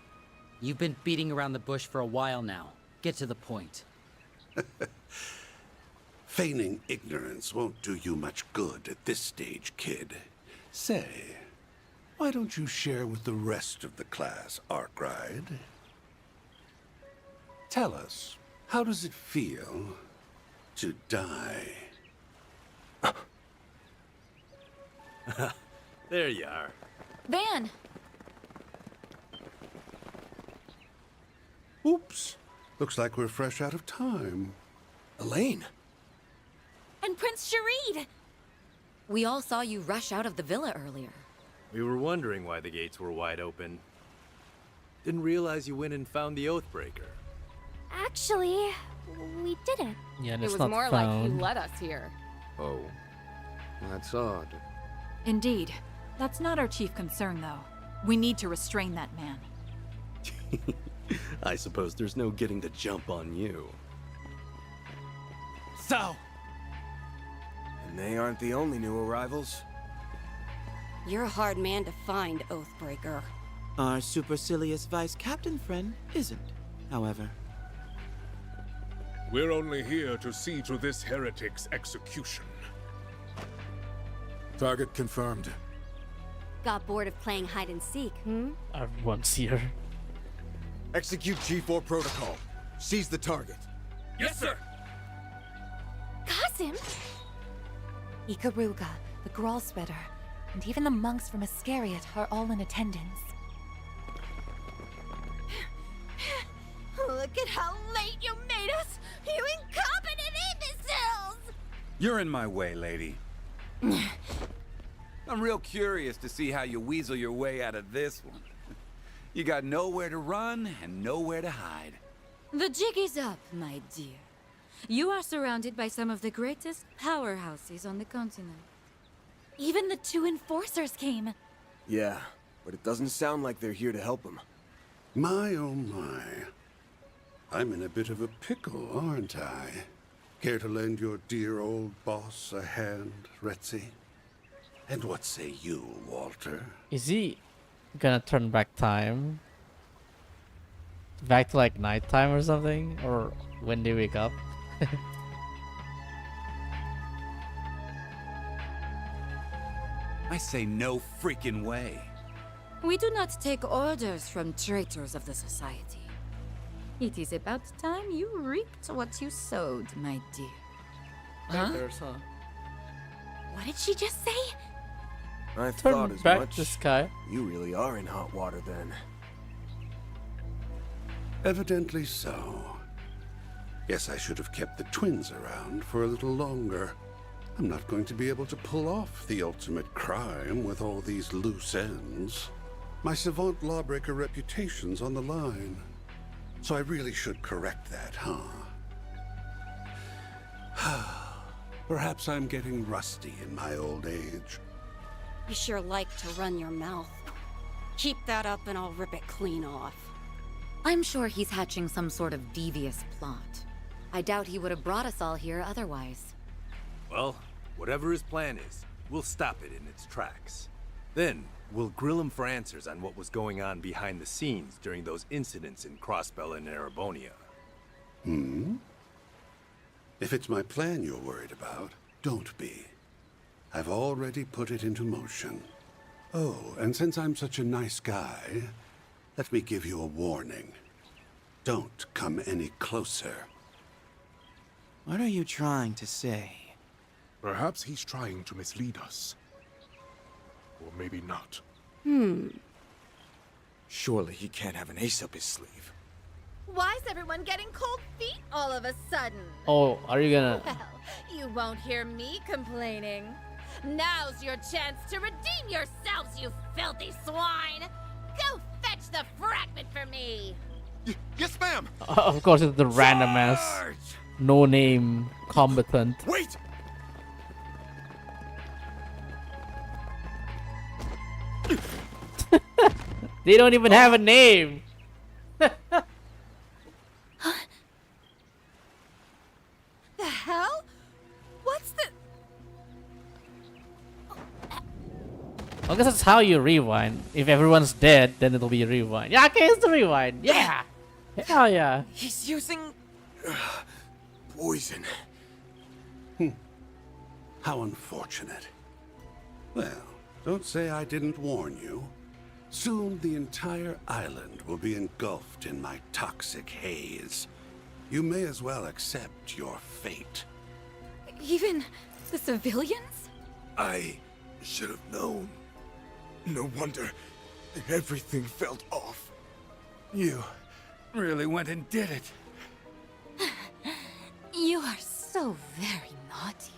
You've been beating around the bush for a while now. Get to the point. Feigning ignorance won't do you much good at this stage, kid. Say, why don't you share with the rest of the class, Arkride? Tell us, how does it feel to die? There you are. Van! Oops. Looks like we're fresh out of time. Elaine! And Prince Sharid! We all saw you rush out of the villa earlier. We were wondering why the gates were wide open. Didn't realize you went and found the Oathbreaker. Actually, we didn't. Yeah, It was more like he led us here. Oh, that's odd. Indeed. That's not our chief concern, though. We need to restrain that man. I suppose there's no getting the jump on you. So! And they aren't the only new arrivals. You're a hard man to find, Oathbreaker. Our supercilious vice captain friend isn't, however. We're only here to see to this heretic's execution. Target confirmed. Got bored of playing hide and seek, Everyone's here. Execute G4 protocol. Seize the target. Yes, sir! Kasim! Ikaruga, the Gralspetter, and even the monks from Iscariot are all in attendance. Look at how late you made us! You incompetent imbeciles! You're in my way, lady. I'm real curious to see how you weasel your way out of this one. You got nowhere to run and nowhere to hide. The jig is up, my dear. You are surrounded by some of the greatest powerhouses on the continent. Even the 2 enforcers came. Yeah, but it doesn't sound like they're here to help him. My oh my. I'm in a bit of a pickle, aren't I? Care to lend your dear old boss a hand, Retzi? And what say you, Walter? Is he gonna turn back time? Back to like nighttime or something? Or when they wake up? I say no freaking way. We do not take orders from traitors of the society. It is about time you reaped what you sowed, my dear. Huh? What did she just say? I Turn thought as back much. the sky. You really are in hot water then. Evidently so. Guess I should have kept the twins around for a little longer. I'm not going to be able to pull off the ultimate crime with all these loose ends. My savant lawbreaker reputation's on the line. So I really should correct that, huh? Perhaps I'm getting rusty in my old age. You sure like to run your mouth. Keep that up and I'll rip it clean off. I'm sure he's hatching some sort of devious plot. I doubt he would have brought us all here otherwise. Well, whatever his plan is, we'll stop it in its tracks. Then, we'll grill him for answers on what was going on behind the scenes during those incidents in Crossbell and Erebonia. Hmm? If it's my plan you're worried about, don't be. I've already put it into motion. Oh, and since I'm such a nice guy, let me give you a warning. Don't come any closer. What are you trying to say? Perhaps he's trying to mislead us. Or maybe not. Surely he can't have an ace up his sleeve. Why is everyone getting cold feet all of a sudden? Oh, are you gonna... Well, you won't hear me complaining. Now's your chance to redeem yourselves, you filthy swine! Go fetch the fragment for me! Yes, ma'am! Of course, it's the random ass, no name combatant. Wait! They don't even have a name. The hell? What's the... I guess that's how you rewind. If everyone's dead, then it'll be a rewind. Yeah, okay, it's the rewind. Yeah. Hell yeah. He's using... Poison. How unfortunate. Well, don't say I didn't warn you. Soon the entire island will be engulfed in my toxic haze. You may as well accept your fate. Even the civilians? I should have known. No wonder everything felt off. You really went and did it. You are so very naughty.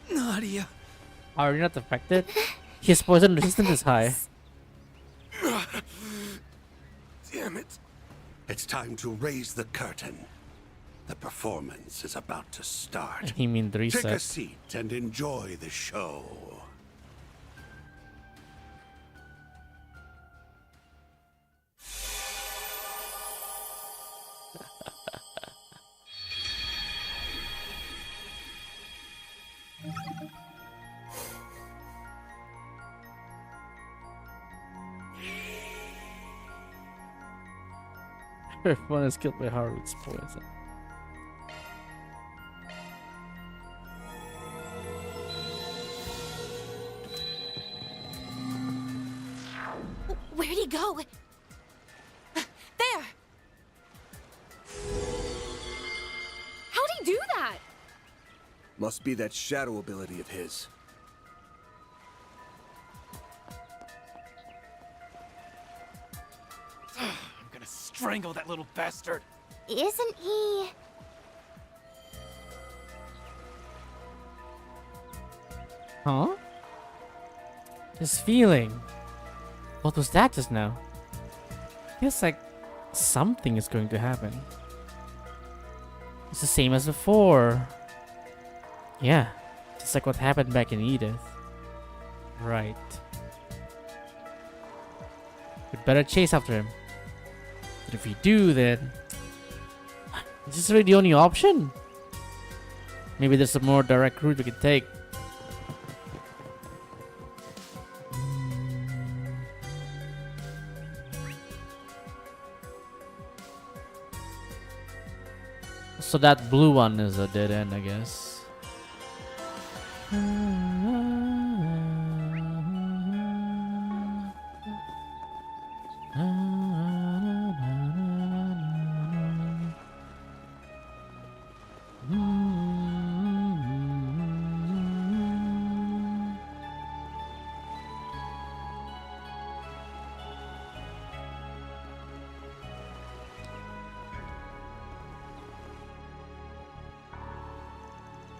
Nadia. Are you not affected? His poison resistance is high. Damn it. It's time to raise the curtain. The performance is about to start. He mean the reset. Take a seat and enjoy the show. Everyone is killed by Haru's poison. Where'd he go? There! How'd he do that? Must be that shadow ability of his. I'm gonna strangle that little bastard. Isn't he? Huh? This feeling. What was that just now? Feels like something is going to happen. It's the same as before. Yeah, just like what happened back in Edith. Right. We'd better chase after him. But if we do, then is this really the only option? Maybe there's a more direct route we can take. So that blue one is a dead end, I guess.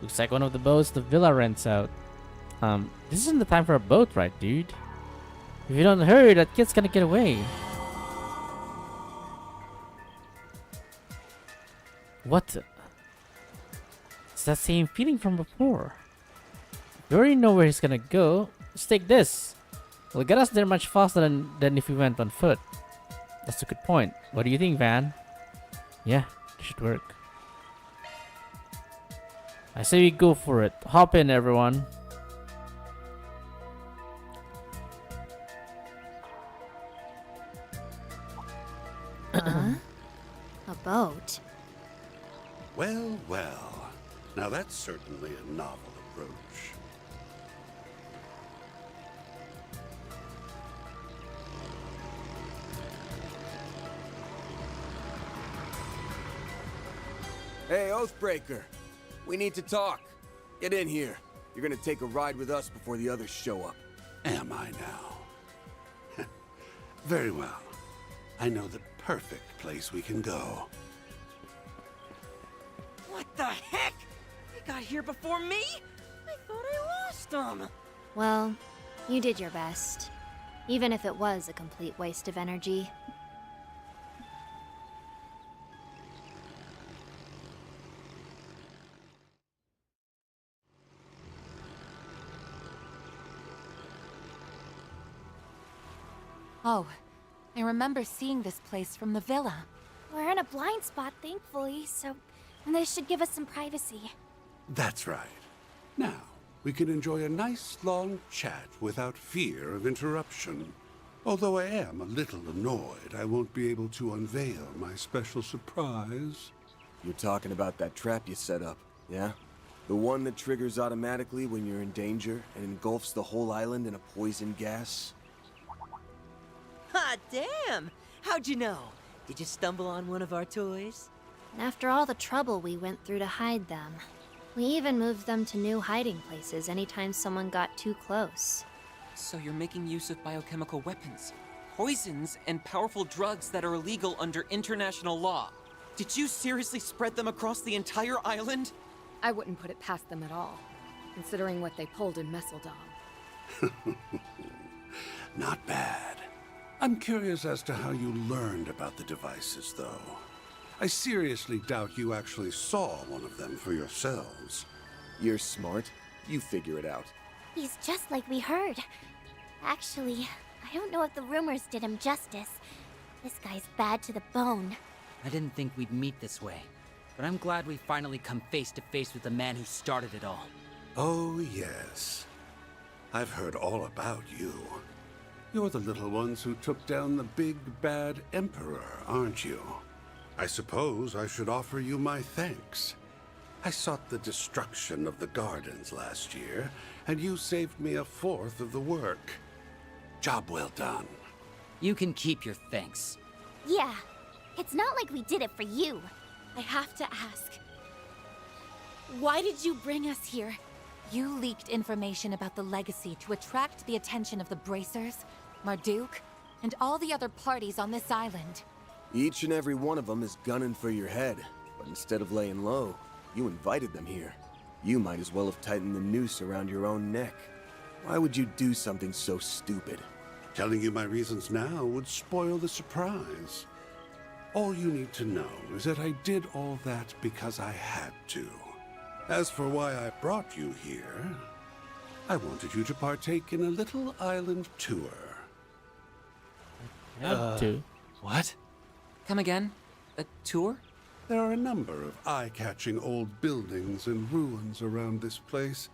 Looks like one of the boats the villa rents out. This isn't the time for a boat ride, dude. If you don't hurry, that kid's gonna get away. What? It's that same feeling from before. You already know where he's gonna go. Let's take this. It'll get us there much faster than if we went on foot. That's a good point. What do you think, Van? Yeah, it should work. I say we go for it. Hop in, everyone. Huh? A boat? Well, well. Now that's certainly a novel approach. Hey, Oathbreaker. We need to talk. Get in here. You're gonna take a ride with us before the others show up. Am I now? Very well. I know the perfect place we can go. What the heck? They got here before me? I thought I lost them. Well, you did your best. Even if it was a complete waste of energy. Oh, I remember seeing this place from the villa. We're in a blind spot, thankfully, so this should give us some privacy. That's right. Now, we can enjoy a nice long chat without fear of interruption. Although I am a little annoyed I won't be able to unveil my special surprise. You're talking about that trap you set up, yeah? The one that triggers automatically when you're in danger and engulfs the whole island in a poison gas? Hot damn! How'd you know? Did you stumble on one of our toys? After all the trouble we went through to hide them, we even moved them to new hiding places anytime someone got too close. So you're making use of biochemical weapons, poisons, and powerful drugs that are illegal under international law. Did you seriously spread them across the entire island? I wouldn't put it past them at all, considering what they pulled in Messeldom. Not bad. I'm curious as to how you learned about the devices, though. I seriously doubt you actually saw one of them for yourselves. You're smart. You figure it out. He's just like we heard. Actually, I don't know if the rumors did him justice. This guy's bad to the bone. I didn't think we'd meet this way, but I'm glad we finally come face to face with the man who started it all. Oh, yes. I've heard all about you. You're the little ones who took down the big bad emperor, aren't you? I suppose I should offer you my thanks. I sought the destruction of the gardens last year, and you saved me a fourth of the work. Job well done. You can keep your thanks. Yeah, it's not like we did it for you. I have to ask, why did you bring us here? You leaked information about the legacy to attract the attention of the Bracers, Marduk, and all the other parties on this island. Each and every one of them is gunning for your head, but instead of laying low, you invited them here. You might as well have tightened the noose around your own neck. Why would you do something so stupid? Telling you my reasons now would spoil the surprise. All you need to know is that I did all that because I had to. As for why I brought you here, I wanted you to partake in a little island tour. What? Come again? A tour? There are a number of eye-catching old buildings and ruins around this place.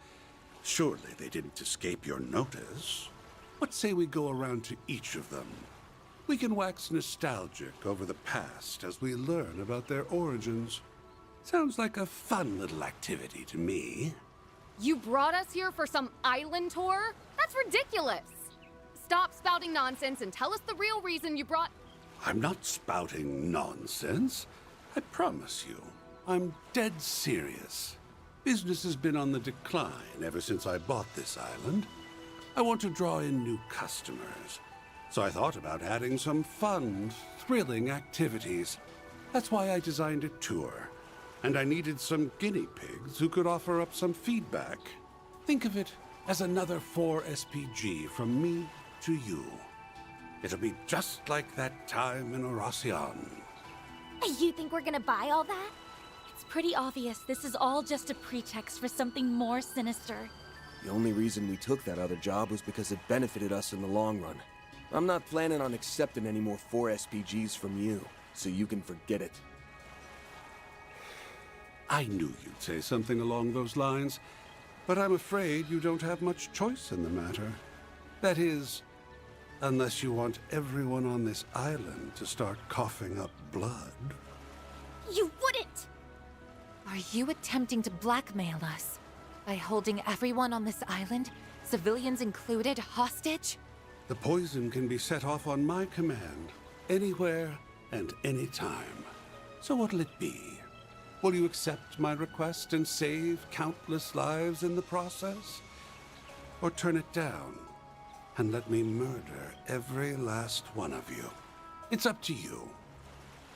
Surely they didn't escape your notice. What say we go around to each of them? We can wax nostalgic over the past as we learn about their origins. Sounds like a fun little activity to me. You brought us here for some island tour? That's ridiculous! Stop spouting nonsense and tell us the real reason you brought... I'm not spouting nonsense. I promise you, I'm dead serious. Business has been on the decline ever since I bought this island. I want to draw in new customers, so I thought about adding some fun, thrilling activities. That's why I designed a tour, and I needed some guinea pigs who could offer up some feedback. Think of it as another 4SPG from me to you. It'll be just like that time in Oracion. You think we're gonna buy all that? It's pretty obvious this is all just a pretext for something more sinister. The only reason we took that other job was because it benefited us in the long run. I'm not planning on accepting any more 4SPGs from you, so you can forget it. I knew you'd say something along those lines, but I'm afraid you don't have much choice in the matter. That is, unless you want everyone on this island to start coughing up blood. You wouldn't! Are you attempting to blackmail us by holding everyone on this island, civilians included, hostage? The poison can be set off on my command, anywhere and any time. So what'll it be? Will you accept my request and save countless lives in the process? Or turn it down and let me murder every last one of you? It's up to you.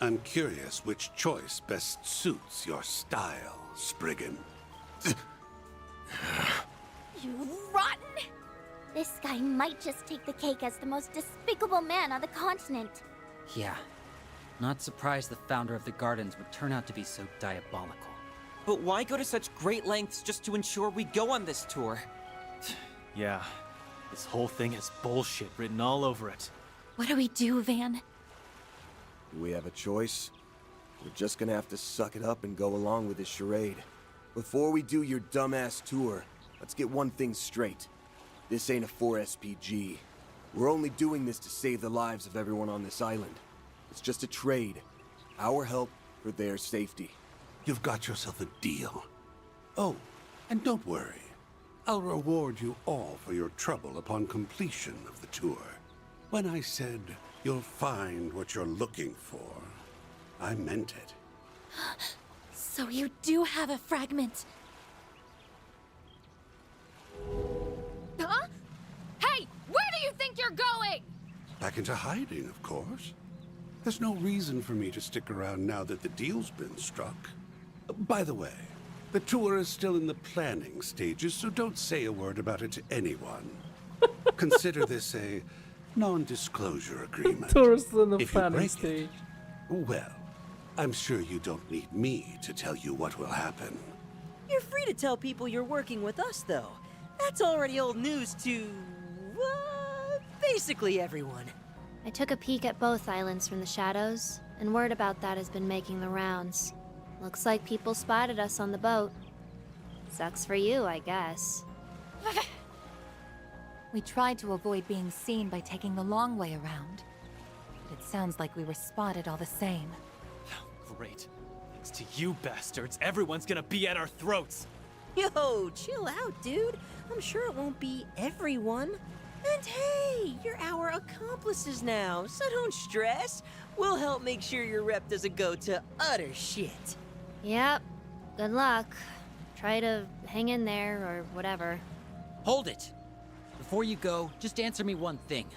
I'm curious which choice best suits your style, Spriggan. You rotten! This guy might just take the cake as the most despicable man on the continent. Yeah. Not surprised the founder of the Gardens would turn out to be so diabolical. But why go to such great lengths just to ensure we go on this tour? Yeah. This whole thing has bullshit written all over it. What do we do, Van? Do we have a choice? We're just gonna have to suck it up and go along with this charade. Before we do your dumbass tour, let's get one thing straight. This ain't a 4SPG. We're only doing this to save the lives of everyone on this island. It's just a trade. Our help for their safety. You've got yourself a deal. Oh, and don't worry. I'll reward you all for your trouble upon completion of the tour. When I said you'll find what you're looking for, I meant it. So you do have a fragment. Huh? Hey, where do you think you're going? Back into hiding, of course. There's no reason for me to stick around now that the deal's been struck. By the way, the tour is still in the planning stages, so don't say a word about it to anyone. Consider this a non-disclosure agreement. Tourists in the If you planning break stage. Well, I'm sure you don't need me to tell you what will happen. You're free to tell people you're working with us, though. That's already old news to... basically everyone. I took a peek at both islands from the shadows, and word about that has been making the rounds. Looks like people spotted us on the boat. Sucks for you, I guess. We tried to avoid being seen by taking the long way around. But it sounds like we were spotted all the same. Great. Thanks to you bastards, everyone's gonna be at our throats. Yo, chill out, dude. I'm sure it won't be everyone. And hey, you're our accomplices now, so don't stress. We'll help make sure your rep doesn't go to utter shit. Yep. Good luck. Try to hang in there, or whatever. Hold it! Before you go, just answer me one thing.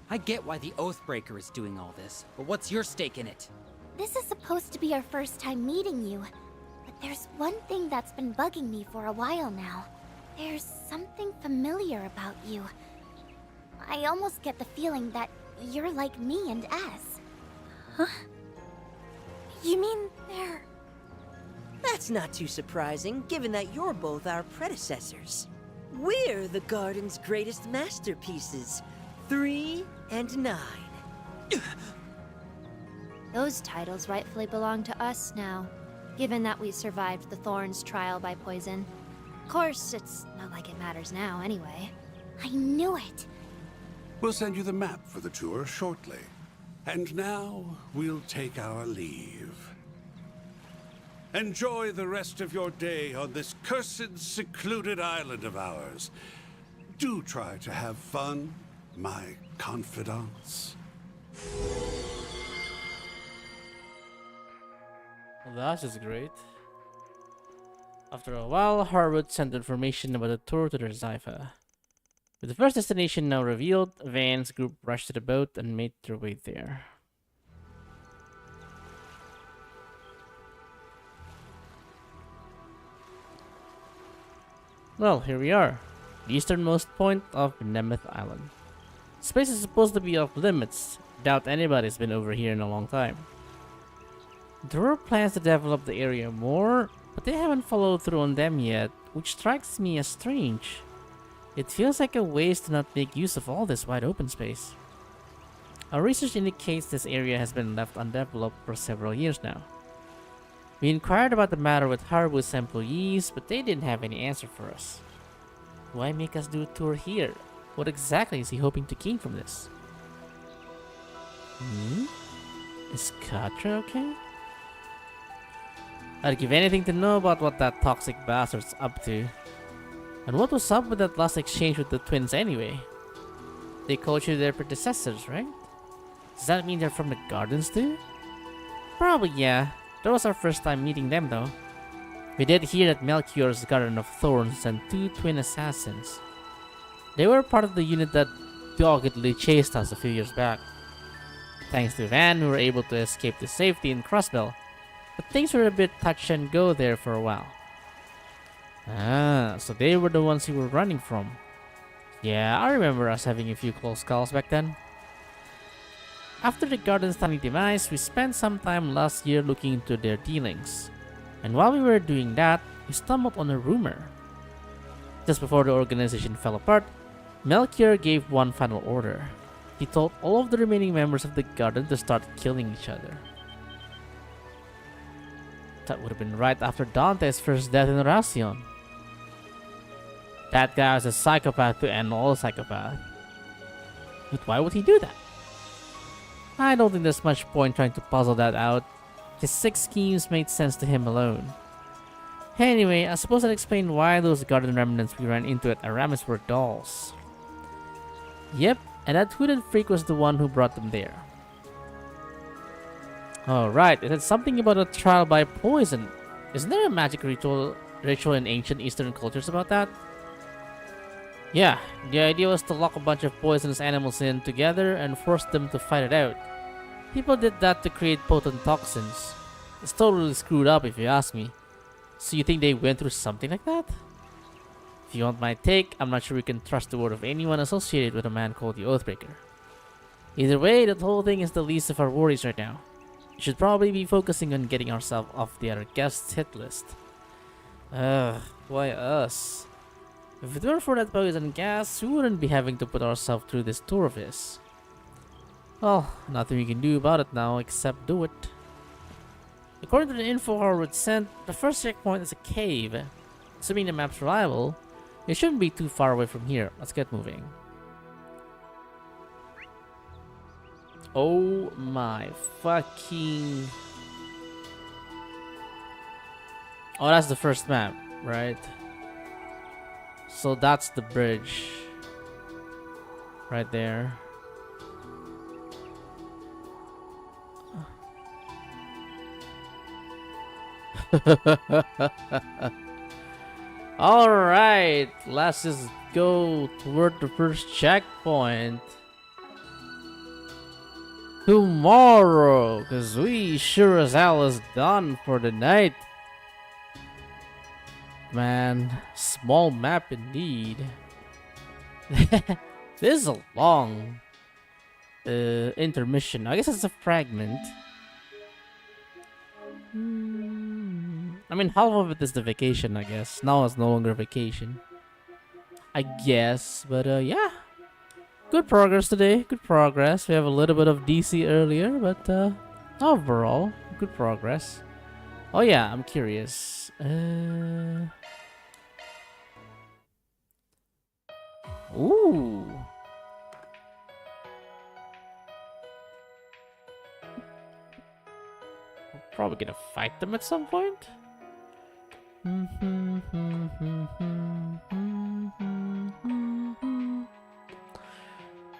I get why the Oathbreaker is doing all this, but what's your stake in it? This is supposed to be our first time meeting you, but there's one thing that's been bugging me for a while now. There's something familiar about you. I almost get the feeling that you're like me and S. Huh? You mean they're That's not too surprising, given that you're both our predecessors. We're the Garden's greatest masterpieces, 3 and 9. Those titles rightfully belong to us now, given that we survived the Thorns trial by poison. Of course, it's not like it matters now anyway. I knew it! We'll send you the map for the tour shortly. And now, we'll take our leave. Enjoy the rest of your day on this cursed, secluded island of ours. Do try to have fun, my confidants. Well, that's just great. After a while, Harwood sent information about the tour to their Zypha. With the first destination now revealed, Van's group rushed to the boat and made their way there. Well, here we are, the easternmost point of Nemeth Island. Space is supposed to be off limits. Doubt anybody's been over here in a long time. There were plans to develop the area more, but they haven't followed through on them yet, which strikes me as strange. It feels like a waste to not make use of all this wide open space. Our research indicates this area has been left undeveloped for several years now. We inquired about the matter with Harwood's employees, but they didn't have any answer for us. Why make us do a tour here? What exactly is he hoping to gain from this? Is Katra okay? I'd give anything to know about what that toxic bastard's up to. And what was up with that last exchange with the twins anyway? They called you their predecessors, right? Does that mean they're from the gardens too? Probably yeah. That was our first time meeting them though. We did hear that Melchior's Garden of Thorns sent 2 twin assassins. They were part of the unit that doggedly chased us a few years back. Thanks to Van, we were able to escape to safety in Crossbell, but things were a bit touch and go there for a while. Ah, so they were the ones you were running from. Yeah, I remember us having a few close calls back then. After the Garden's tiny demise, we spent some time last year looking into their dealings. And while we were doing that, we stumbled on a rumor. Just before the organization fell apart, Melchior gave one final order. He told all of the remaining members of the Garden to start killing each other. That would have been right after Dante's first death in Racion. That guy was a psychopath to end all psychopaths. But why would he do that? I don't think there's much point trying to puzzle that out. His 6 schemes made sense to him alone. Anyway, I suppose I'd explain why those garden remnants we ran into at Aramis were dolls. Yep, and that hooded freak was the one who brought them there. Alright, it had something about a trial by poison. Isn't there a magic ritual in ancient Eastern cultures about that? Yeah, the idea was to lock a bunch of poisonous animals in together and force them to fight it out. People did that to create potent toxins. It's totally screwed up if you ask me. So you think they went through something like that? If you want my take, I'm not sure we can trust the word of anyone associated with a man called the Oathbreaker. Either way, that whole thing is the least of our worries right now. We should probably be focusing on getting ourselves off the other guests' hit list. Why us? If it were for that poison gas, we wouldn't be having to put ourselves through this tour of his. Well, nothing we can do about it now except do it. According to the info Harwood sent, the first checkpoint is a cave. Assuming the map's reliable, it shouldn't be too far away from here. Let's get moving. Oh my fucking... Oh, that's the first map, right? So that's the bridge. Right there. Alright, let's just go toward the first checkpoint tomorrow, because we sure as hell is done for the night. Man, small map indeed. This is a long intermission. I guess it's a fragment. I I mean, half of it is the vacation, I guess. Now it's no longer vacation, I guess. But yeah, good progress today. Good progress. We have a little bit of DC earlier, but overall, good progress. Oh yeah, I'm curious. Ooh. Probably gonna fight them at some point.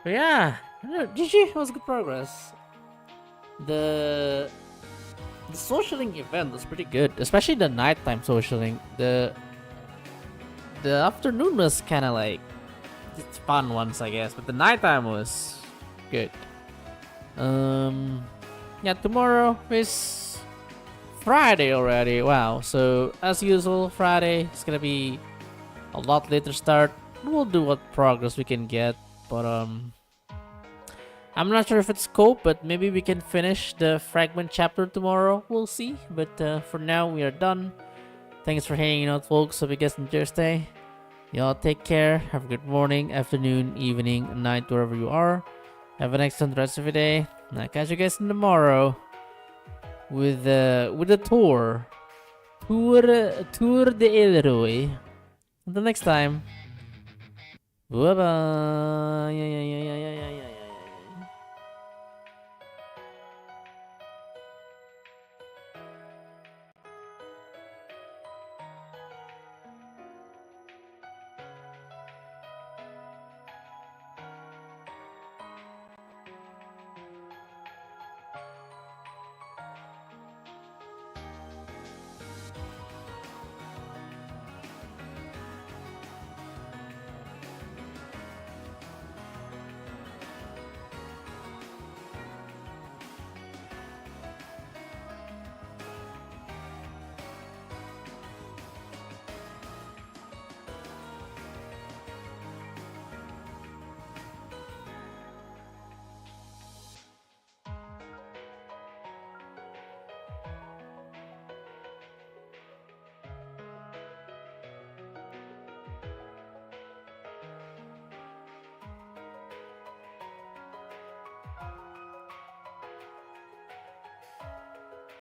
But yeah, GG, it was good progress. The socialing event was pretty good, especially the nighttime socialing. The afternoon was kind of like it's fun ones, I guess, but the nighttime was good. Yeah, tomorrow is Friday already. Wow. So as usual, Friday is gonna be a lot later start. We'll do what progress we can get, but I'm not sure if it's scope, but maybe we can finish the fragment chapter tomorrow. We'll see. But for now, we are done. Thanks for hanging out, folks. Hope you guys enjoy your stay. Y'all take care. Have a good morning, afternoon, evening, night, wherever you are. Have an excellent rest of your day. And I'll catch you guys tomorrow with a tour de Yearrrr. Until next time. Bye bye.